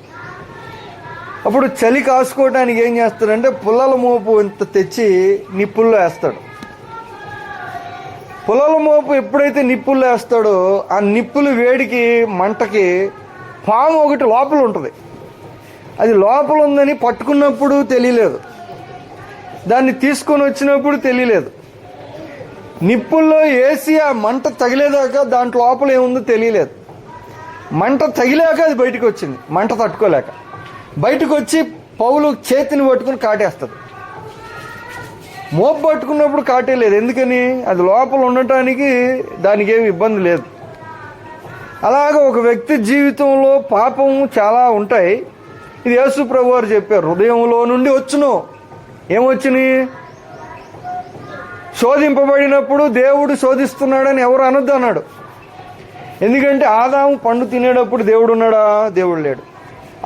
S1: అప్పుడు చలి కాసుకోవడానికి ఏం చేస్తాడంటే పుల్లల మోపు ఇంత తెచ్చి నిప్పుల్లో వేస్తాడు. పుల్లల మోపు ఎప్పుడైతే నిప్పుల్లో వేస్తాడో ఆ నిప్పులు వేడికి మంటకి పాము ఒకటి లోపల ఉంటుంది. అది లోపల ఉందని పట్టుకున్నప్పుడు తెలియలేదు, దాన్ని తీసుకొని వచ్చినప్పుడు తెలియలేదు. నిప్పుల్లో వేసి ఆ మంట తగిలేదాకా దాంట్లో లోపల ఏముందో తెలియలేదు. మంట తగిలాక అది బయటకు వచ్చింది. మంట తట్టుకోలేక బయటకు వచ్చి పౌలు చేతిని పట్టుకుని కాటేస్తుంది. మోపు పట్టుకున్నప్పుడు కాటేయలేదు. ఎందుకని? అది లోపల ఉండటానికి దానికి ఏమి ఇబ్బంది లేదు. అలాగ ఒక వ్యక్తి జీవితంలో పాపం చాలా ఉంటాయి. ఇది యేసు ప్రభు వారు చెప్పారు, హృదయంలో నుండి వచ్చును. ఏమొచ్చినాయి? శోధింపబడినప్పుడు దేవుడు శోధిస్తున్నాడని ఎవరు అనొద్దు అన్నాడు. ఎందుకంటే ఆదాము పండు తినేటప్పుడు దేవుడు ఉన్నాడా? దేవుడు లేడు.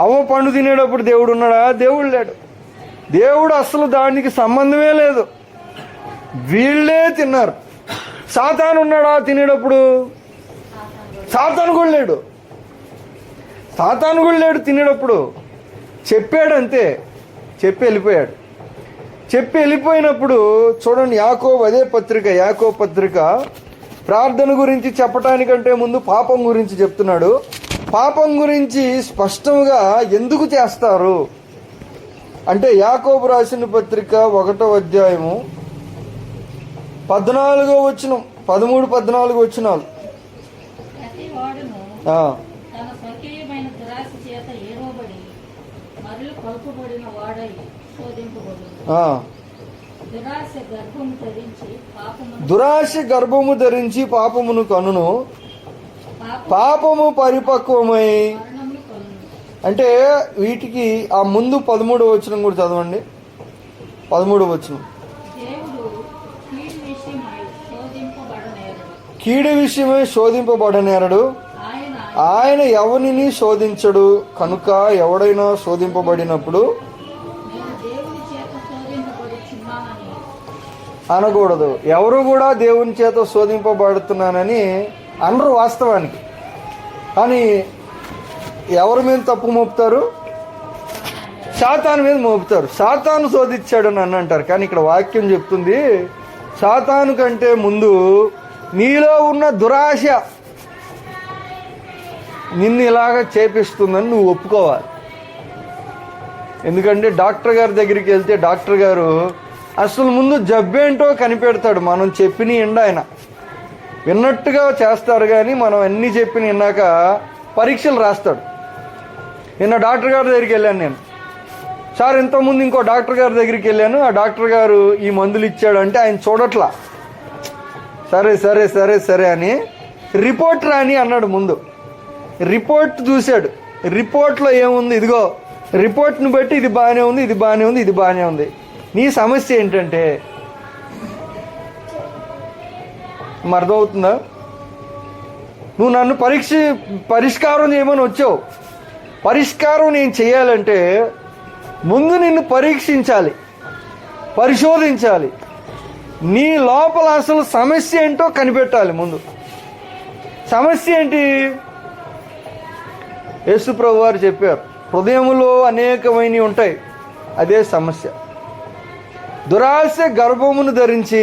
S1: అవ్వ పండు తినేటప్పుడు దేవుడు ఉన్నాడా? దేవుడు లేడు. దేవుడు అసలు దానికి సంబంధమే లేదు. వీళ్ళే తిన్నారు. సాతాను ఉన్నాడా తినేటప్పుడు? సాతాను కూడా లేడు. సాతాను కూడా లేడు తినేటప్పుడు. చెప్పాడు అంతే, చెప్పి వెళ్ళిపోయాడు. చెప్పి వెళ్ళిపోయినప్పుడు చూడండి, యాకోబు అదే పత్రిక, యాకోబు పత్రిక ప్రార్థన గురించి చెప్పటానికంటే ముందు పాపం గురించి చెప్తున్నాడు. పాపం గురించి స్పష్టంగా ఎందుకు చేస్తారు అంటే, యాకోబు రాసిన పత్రిక 1వ అధ్యాయము 14వ వచనం, 13-14 వచనాలు. దురాశ గర్భము ధరించి పాపమును కనును, పాపము పరిపక్వమై. అంటే వీటికి ఆ ముందు 13వ వచనం కూడా చదవండి. 13వ వచనం, కీడు విషయమై శోధింపబడనేరడు, ఆయన ఎవరిని శోధించడు. కనుక ఎవడైనా శోధింపబడినప్పుడు అనకూడదు. ఎవరు కూడా దేవుని చేత శోధింపబడుతున్నానని అనరు. వాస్తవానికి అని ఎవరి మీద తప్పు మోపుతారు? సాతాను మీద మోపుతారు. సాతాను శోధించాడు అని అంటారు. కానీ ఇక్కడ వాక్యం చెప్తుంది, సాతాను కంటే ముందు నీలో ఉన్న దురాశ నిన్ను ఇలాగ చేపిస్తుందని నువ్వు ఒప్పుకోవాలి. ఎందుకంటే డాక్టర్ గారి దగ్గరికి వెళ్తే డాక్టర్ గారు అసలు ముందు జబ్బేంటో కనిపెడతాడు. మనం చెప్పిన ఎండ ఆయన విన్నట్టుగా చేస్తారు, కానీ మనం అన్నీ చెప్పిన విన్నాక పరీక్షలు రాస్తాడు. నిన్న డాక్టర్ గారి దగ్గరికి వెళ్ళాను నేను. సార్ ఇంతకుముందు ఇంకో డాక్టర్ గారి దగ్గరికి వెళ్ళాను, ఆ డాక్టర్ గారు ఈ మందులు ఇచ్చాడంటే ఆయన చూడట్లా. సరే సరే సరే సరే అని రిపోర్ట్ రాని అన్నాడు. ముందు రిపోర్ట్ చూశాడు. రిపోర్ట్లో ఏముంది? ఇదిగో రిపోర్ట్ని బట్టి ఇది బాగానే ఉంది, ఇది బాగానే ఉంది, ఇది బాగానే ఉంది. నీ సమస్య ఏంటంటే, అర్థమవుతుందా? నువ్వు నన్ను పరిష్కారం చేయమని వచ్చావు. పరిష్కారం నేను చేయాలంటే ముందు నిన్ను పరీక్షించాలి, పరిశోధించాలి. నీ లోపల అసలు సమస్య ఏంటో కనిపెట్టాలి. ముందు సమస్య ఏంటి? యేసు ప్రభు వారు చెప్పారు, హృదయంలో అనేకమైనవి ఉంటాయి, అదే సమస్య. దురాశ గర్భమును ధరించి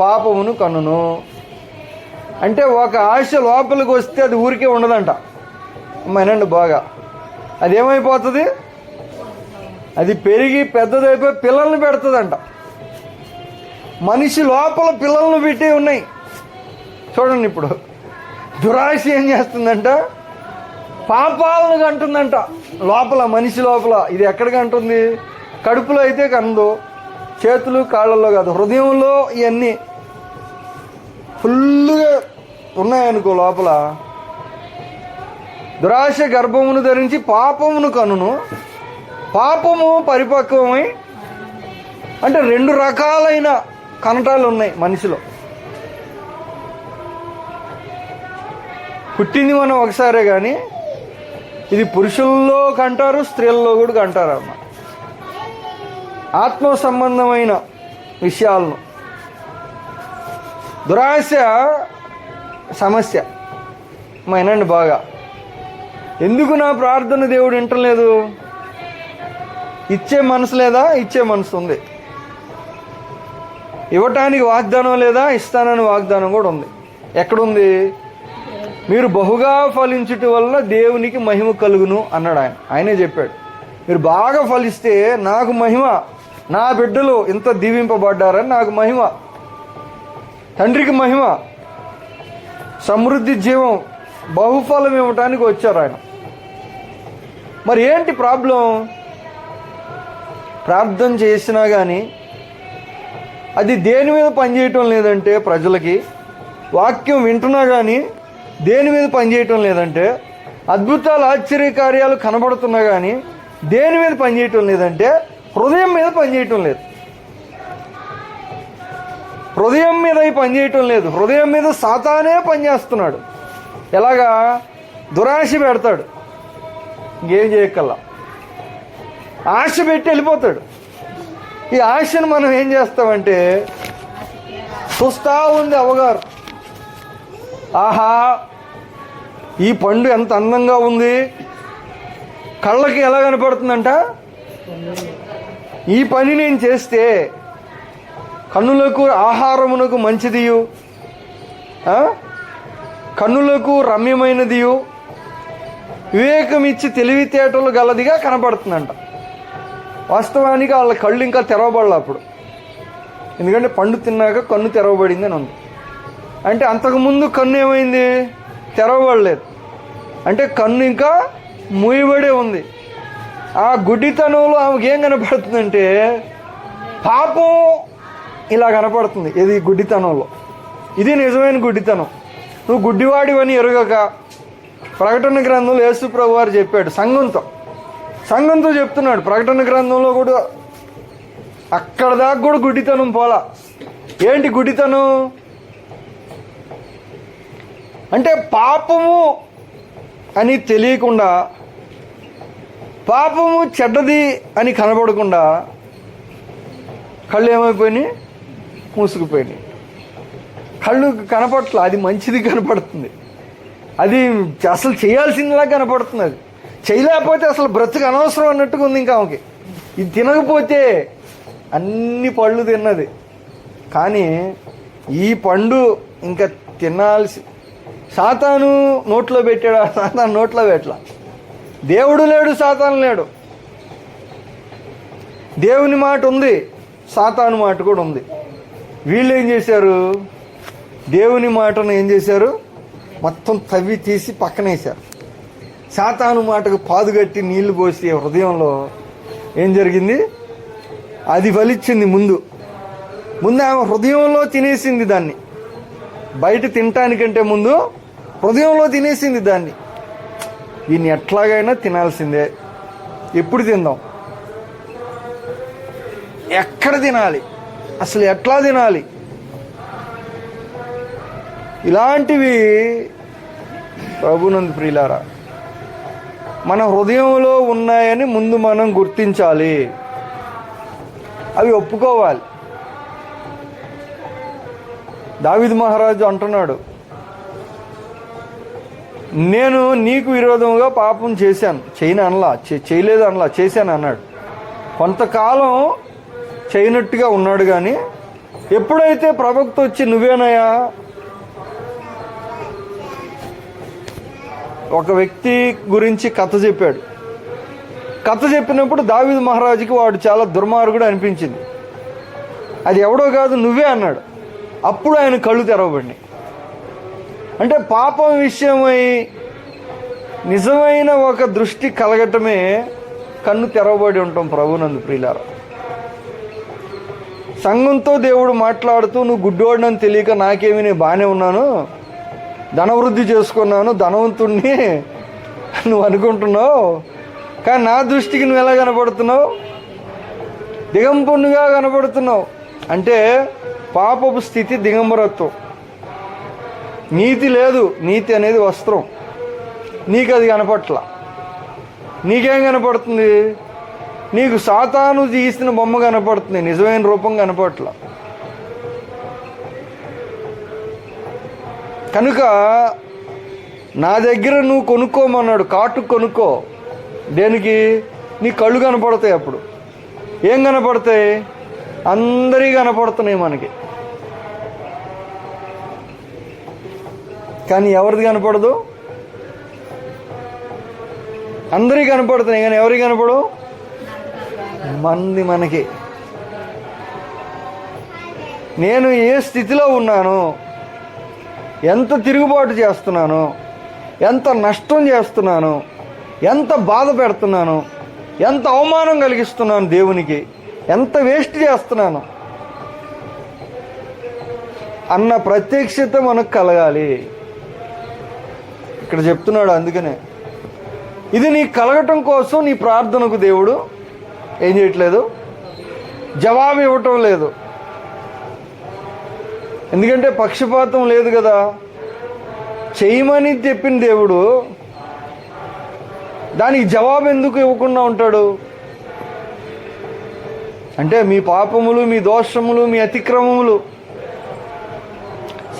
S1: పాపమును కనును. అంటే ఒక ఆశ లోపలికి వస్తే అది ఊరికే ఉండదంట. మనండి బాగా, అదేమైపోతుంది? అది పెరిగి పెద్దదైపోయి పిల్లల్ని పెడుతుందంట. మనిషి లోపల పిల్లలను పెట్టి ఉన్నాయి. చూడండి, ఇప్పుడు దురాశ ఏం చేస్తుందంట? పాపాలను కంటుందంట లోపల, మనిషి లోపల. ఇది ఎక్కడికి అంటుంది? కడుపులో అయితే కనదు, చేతులు కాళ్ళల్లో కాదు, హృదయంలో ఇవన్నీ ఫుల్గా ఉన్నాయనుకో లోపల. దురాశ గర్భమును ధరించి పాపమును కనును. పాపము పరిపక్వమై, అంటే రెండు రకాలైన కనటాలు ఉన్నాయి మనిషిలో. పుట్టింది మనం ఒకసారే, కానీ ఇది పురుషుల్లో కంటారు, స్త్రీల్లో కూడా కంటారు అన్నమాట. ఆత్మ సంబంధమైన విషయాలను. దురాశ సమస్య. వినండి బాగా. ఎందుకు నా ప్రార్థన దేవుడు వింటలేదు? ఇచ్చే మనసు లేదా? ఇచ్చే మనసు ఉంది. ఇవ్వటానికి వాగ్దానం లేదా? ఇస్తానని వాగ్దానం కూడా ఉంది. ఎక్కడుంది? మీరు బహుగా ఫలించుట వల్ల దేవునికి మహిమ కలుగును అన్నాడు ఆయన. ఆయనే చెప్పాడు, మీరు బాగా ఫలిస్తే నాకు మహిమ, నా బిడ్డలు ఇంత దీవింపబడ్డారని నాకు మహిమ, తండ్రికి మహిమ, సమృద్ధి జీవం, బహుఫలం ఇవ్వటానికి వచ్చారు ఆయన. మరి ఏంటి ప్రాబ్లం? ప్రార్థన చేసినా కానీ అది దేని మీద పనిచేయటం లేదంటే, ప్రజలకి వాక్యం వింటున్నా కానీ దేని మీద పనిచేయటం లేదంటే, అద్భుతాలు ఆశ్చర్యకార్యాలు కనబడుతున్నా కానీ దేని మీద పనిచేయటం లేదంటే, హృదయం మీద పనిచేయటం లేదు. హృదయం మీద పనిచేయటం లేదు. హృదయం మీద సాతానే పనిచేస్తున్నాడు. ఎలాగా? దురాశ పెడతాడు, ఇంకేం చేయకల్లా ఆశ పెట్టి వెళ్ళిపోతాడు. ఈ ఆశను మనం ఏం చేస్తామంటే, చూస్తూ ఉంది అవ్వగారు, ఆహా ఈ పండు ఎంత అందంగా ఉంది, కళ్ళకి ఎలా కనపడుతుందంట, ఈ పని నేను చేస్తే కన్నులకు ఆహారమునకు మంచిదియు, కన్నులకు రమ్యమైనదియు, వివేకం ఇచ్చి తెలివితేటలు గలదిగా కనపడుతుందంట. వాస్తవానికి వాళ్ళ కళ్ళు ఇంకా తెరవబడాలి అప్పుడు. ఎందుకంటే పండు తిన్నాక కన్ను తెరవబడింది అని ఉంది. అంటే అంతకుముందు కన్ను ఏమైంది? తెరవబడలేదు. అంటే కన్ను ఇంకా మూయబడే ఉంది. ఆ గుడ్డితనంలో ఆమెకి ఏం కనపడుతుందంటే, పాపం ఇలా కనపడుతుంది. ఇది గుడ్డితనంలో. ఇది నిజమైన గుడ్డితనం. నువ్వు గుడ్డివాడివని ఎరుగక, ప్రకటన గ్రంథంలో యేసు ప్రభు వారు చెప్పాడు సంఘంతో చెప్తున్నాడు. ప్రకటన గ్రంథంలో కూడా అక్కడ దాకా కూడా గుడ్డితనం పోలా. ఏంటి గుడ్డితనం అంటే? పాపము అని తెలియకుండా, పాపము చెడ్డది అని కనబడకుండా కళ్ళు ఏమైపోయినాయి? మూసుకుపోయినాయి. కళ్ళు కనపట్ల, అది మంచిది కనపడుతుంది. అది అసలు చేయాల్సిందిలా కనపడుతుంది. అది చేయలేకపోతే అసలు బ్రతుకు అనవసరం అన్నట్టుగా ఉంది ఇంకా ఆమెకి. ఇది తినకపోతే అన్ని పళ్ళు తిన్నది, కానీ ఈ పండు ఇంకా తినాల్సి. సాతాను నోట్లో పెట్టాడు, సాతాను నోట్లో పెట్టలా. దేవుడు లేడు, సాతాను లేడు. దేవుని మాట ఉంది, సాతాను మాట కూడా ఉంది. వీళ్ళు ఏం చేశారు? దేవుని మాటను ఏం చేశారు? మొత్తం తవ్వి తీసి పక్కనేశారు. సాతాను మాటకు పాదుగట్టి నీళ్లు పోసి హృదయంలో ఏం జరిగింది? అది ఫలించింది. ముందు ఆమె హృదయంలో తినేసింది దాన్ని. బయట తినటానికంటే ముందు హృదయంలో తినేసింది దాన్ని. దీన్ని ఎట్లాగైనా తినాల్సిందే. ఎప్పుడు తిందాం? ఎక్కడ తినాలి? అసలు ఎట్లా తినాలి? ఇలాంటివి ప్రభునందు ప్రియులారా మన హృదయంలో ఉన్నాయని ముందు మనం గుర్తించాలి, అవి ఒప్పుకోవాలి. దావీదు మహారాజు అంటున్నాడు, నేను నీకు విరోధంగా పాపం చేశాను, చేయలేదు అనలా, చేశాను అన్నాడు. కొంతకాలం చేయనట్టుగా ఉన్నాడు, కానీ ఎప్పుడైతే ప్రవక్త వచ్చి నువ్వేనయ్యా, ఒక వ్యక్తి గురించి కథ చెప్పాడు. కథ చెప్పినప్పుడు దావీదు మహారాజుకి వాడు చాలా దుర్మార్గుడు అనిపించింది. అది ఎవడో కాదు, నువ్వే అన్నాడు. అప్పుడు ఆయన కళ్ళు తెరవబడినాయి. అంటే పాపం విషయమై నిజమైన ఒక దృష్టి కలగటమే కన్ను తెరవబడి ఉంటాం. ప్రభునందు ప్రియులారా, సంఘంతో దేవుడు మాట్లాడుతూ, నువ్వు గుడ్డోడని తెలియక నాకేమి, నేను బాగానే ఉన్నాను, ధనవృద్ధి చేసుకున్నాను, ధనవంతుణ్ణి నువ్వు అనుకుంటున్నావు, కానీ నా దృష్టికి నువ్వు ఎలా కనపడుతున్నావు? దిగంబరునిగా కనపడుతున్నావు. అంటే పాపపు స్థితి దిగంబరత్వం. నీతి లేదు, నీతి అనేది వస్త్రం. నీకు అది కనపట్ల. నీకేం కనపడుతుంది? నీకు సాతాను గీసిన బొమ్మ కనపడుతుంది, నిజమైన రూపం కనపట్ల. కనుక నా దగ్గర నువ్వు కొనుక్కోమన్నాడు, కాటు కొనుక్కో. దేనికి? నీ కళ్ళు కనపడతాయి. అప్పుడు ఏం కనపడతాయి? అందరికీ కనపడుతున్నాయి మనకి, కానీ ఎవరిది కనపడదు? అందరికీ కనపడుతున్నాయి, కానీ ఎవరికి కనపడవు? మనకి. నేను ఏ స్థితిలో ఉన్నాను, ఎంత తిరుగుబాటు చేస్తున్నాను, ఎంత నష్టం చేస్తున్నాను, ఎంత బాధ పెడుతున్నాను, ఎంత అవమానం కలిగిస్తున్నాను దేవునికి, ఎంత వేస్ట్ చేస్తున్నాను అన్న ప్రత్యక్షత మనకు కలగాలి. ఇక్కడ చెప్తున్నాడు. అందుకనే ఇది నీకు కలగటం కోసం నీ ప్రార్థనకు దేవుడు ఏం చేయట్లేదు? జవాబు ఇవ్వటం లేదు. ఎందుకంటే పక్షపాతం లేదు కదా. చేయమని చెప్పిన దేవుడు దానికి జవాబు ఎందుకు ఇవ్వకుండా ఉంటాడు? అంటే మీ పాపములు, మీ దోషములు, మీ అతిక్రమములు.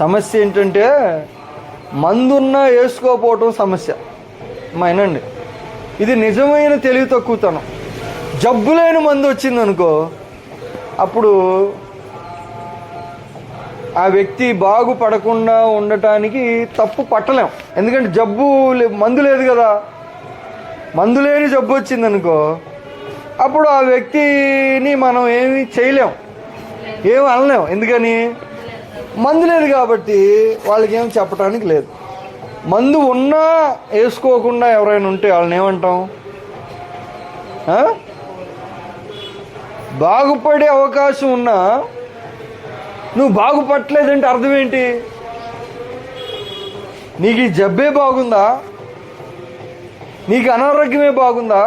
S1: సమస్య ఏంటంటే మందున్నా వేసుకోకపోవటం సమస్య. మైనండి, ఇది నిజమైన తెలివి తక్కువతనం. జబ్బు లేని మందు వచ్చిందనుకో, అప్పుడు ఆ వ్యక్తి బాగుపడకుండా ఉండటానికి తప్పు పట్టలేం. ఎందుకంటే మందు లేదు కదా. మందు లేని జబ్బు వచ్చిందనుకో, అప్పుడు ఆ వ్యక్తిని మనం ఏమి చేయలేం, ఏమి అనలేం. ఎందుకని? మందు లేదు కాబట్టి వాళ్ళకి ఏమి చెప్పడానికి లేదు. మందు ఉన్నా వేసుకోకుండా ఎవరైనా ఉంటే వాళ్ళని ఏమంటాం? బాగుపడే అవకాశం ఉన్నా నువ్వు బాగుపడలేదంటే అర్థం ఏంటి? నీకు ఈ జబ్బే బాగుందా? నీకు అనారోగ్యమే బాగుందా?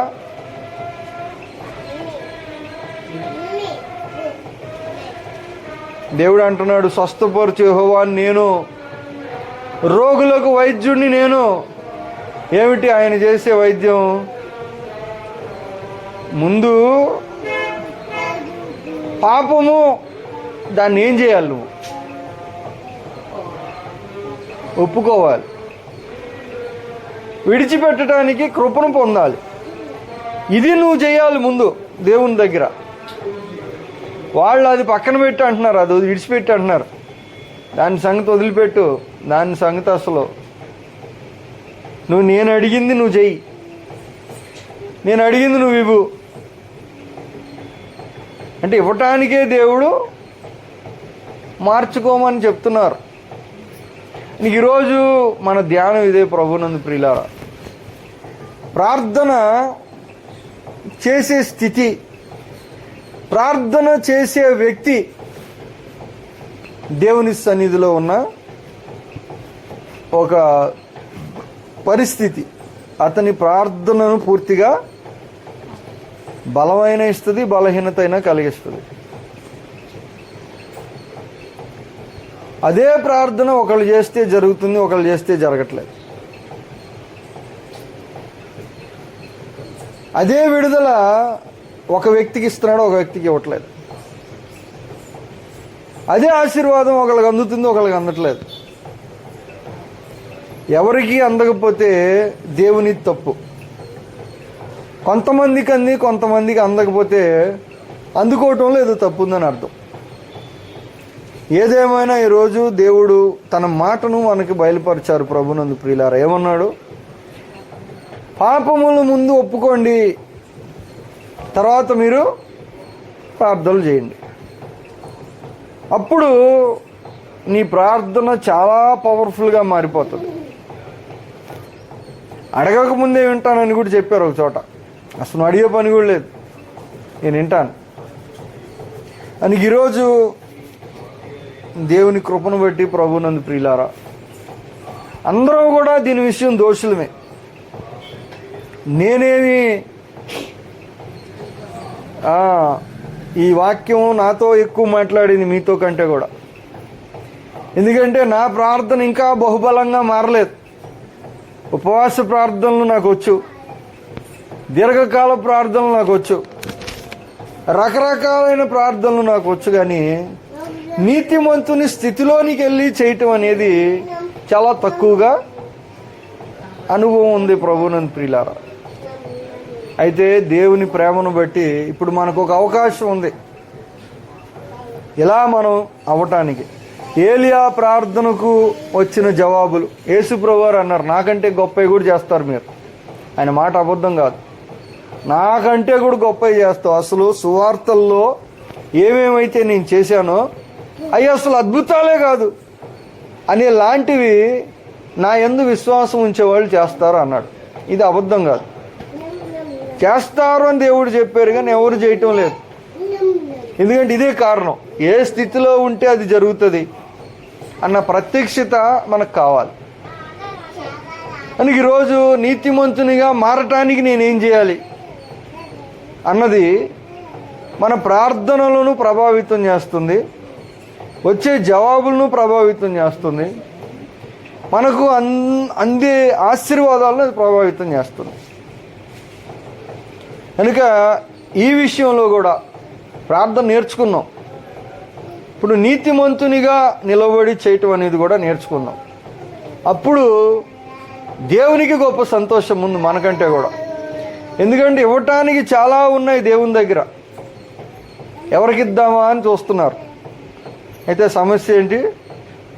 S1: దేవుడు అంటున్నాడు, స్వస్థపరచు యెహోవాను నేను, రోగులకు వైద్యుడిని నేను. ఏమిటి ఆయన చేసే వైద్యం? ముందు పాపము, దాన్ని ఏం చేయాలి? నువ్వు ఒప్పుకోవాలి. విడిచిపెట్టడానికి కృపను పొందాలి. ఇది నువ్వు చేయాలి ముందు దేవుని దగ్గర. వాళ్ళు అది పక్కన పెట్టి అంటున్నారు, అది విడిచిపెట్టి అంటున్నారు. దాని సంగతి వదిలిపెట్టు, దాని సంగతి అసలు నేను అడిగింది నువ్వు చెయ్యి, నేను అడిగింది నువ్వు ఇవ్వు అంటే ఇవ్వటానికే దేవుడు మార్చుకోమని చెప్తున్నారు. నీకు ఈరోజు మన ధ్యానం ఇదే. ప్రభునందు ప్రియులారా, ప్రార్థన చేసే స్థితి, ప్రార్థన చేసే వ్యక్తి దేవుని సన్నిధిలో ఉన్న ఒక పరిస్థితి అతని ప్రార్థనను పూర్తిగా బలమైన ఇస్తుంది, బలహీనత అయినా కలిగిస్తుంది. అదే ప్రార్థన ఒకళ్ళు చేస్తే జరుగుతుంది, ఒకళ్ళు చేస్తే జరగట్లేదు. అదే విడుదల ఒక వ్యక్తికి ఇస్తున్నాడు, ఒక వ్యక్తికి ఇవ్వట్లేదు. అదే ఆశీర్వాదం ఒకళ్ళకి అందుతుంది, ఒకళ్ళకి అందట్లేదు. ఎవరికి అందకపోతే దేవుని తప్పు. కొంతమందికి అంది, కొంతమందికి అందకపోతే అందుకోవటంలో ఏదో తప్పు ఉందని అర్థం. ఏదేమైనా ఈరోజు దేవుడు తన మాటను మనకి బయలుపరిచారు. ప్రభునందు ప్రియులారా, ఏమన్నాడు? పాపములు ముందు ఒప్పుకోండి, తర్వాత మీరు ప్రార్థనలు చేయండి. అప్పుడు నీ ప్రార్థన చాలా పవర్ఫుల్గా మారిపోతుంది. అడగకముందే వింటానని కూడా చెప్పారు ఒక చోట. అసలు అడిగే పని కూడా లేదు, నేను వింటాను అని. ఈరోజు దేవుని కృపను బట్టి ప్రభునందు ప్రియులారా, అందరూ కూడా దీని విషయం దోషులమే. నేనేమి ఈ వాక్యం నాతో ఎక్కువ మాట్లాడింది మీతో కంటే కూడా. ఎందుకంటే నా ప్రార్థన ఇంకా బహుబలంగా మారలేదు. ఉపవాస ప్రార్థనలు నాకు వచ్చు, దీర్ఘకాల ప్రార్థనలు నాకు వచ్చు, రకరకాలైన ప్రార్థనలు నాకు వచ్చు. కానీ నీతిమంతుని స్థితిలోనికి వెళ్ళి చేయటం అనేది చాలా తక్కువగా అనుభవం ఉంది. ప్రభునందు ప్రియులారా, అయితే దేవుని ప్రేమను బట్టి ఇప్పుడు మనకు ఒక అవకాశం ఉంది ఇలా మనం అవ్వటానికి. ఏలియా ప్రార్థనకు వచ్చిన జవాబులు యేసు ప్రభువారు అన్నారు, నాకంటే గొప్పవి కూడా చేస్తారు మీరు. ఆయన మాట అబద్ధం కాదు, నాకంటే కూడా గొప్పవి చేస్తావు. అసలు సువార్తల్లో ఏమేమైతే నేను చేశానో అవి అసలు అద్భుతాలే కాదు అనే లాంటివి నా యందు విశ్వాసం ఉంచేవాళ్ళు చేస్తారు అన్నాడు. ఇది అబద్ధం కాదు, చేస్తారు అని దేవుడు చెప్పారు, కానీ ఎవరు చేయటం లేదు. ఎందుకంటే ఇదే కారణం, ఏ స్థితిలో ఉంటే అది జరుగుతుంది అన్న ప్రత్యక్షత మనకు కావాలి. అని ఈరోజు నీతిమంతునిగా మారటానికి నేనేం చేయాలి అన్నది మన ప్రార్థనలను ప్రభావితం చేస్తుంది, వచ్చే జవాబులను ప్రభావితం చేస్తుంది, మనకు అందే ఆశీర్వాదాలను ప్రభావితం చేస్తుంది. కనుక ఈ విషయంలో కూడా ప్రార్థన నేర్చుకున్నాం. ఇప్పుడు నీతిమంతునిగా నిలబడి చేయటం అనేది కూడా నేర్చుకుందాం. అప్పుడు దేవునికి గొప్ప సంతోషం ఉంది మనకంటే కూడా. ఎందుకంటే ఇవ్వటానికి చాలా ఉన్నాయి దేవుని దగ్గర, ఎవరికి ఇద్దామా అని చూస్తున్నారు. అయితే సమస్య ఏంటి?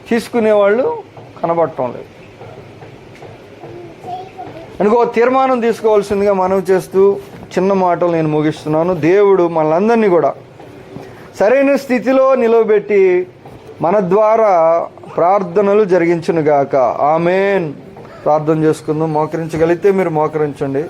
S1: తీసుకునేవాళ్ళు కనబడటం లేదు. అనుకో తీర్మానం తీసుకోవాల్సిందిగా మనవి చేస్తూ చిన్న మాటలు నేను ముగిస్తున్నాను. దేవుడు మనందరినీ కూడా సరైన స్థితిలో నిలవబెట్టి మన ద్వారా ప్రార్థనలు జరిగించునుగాక. ఆమేన్. ప్రార్థన చేసుకుందాం. మోకరించగలిగితే మీరు మోకరించండి.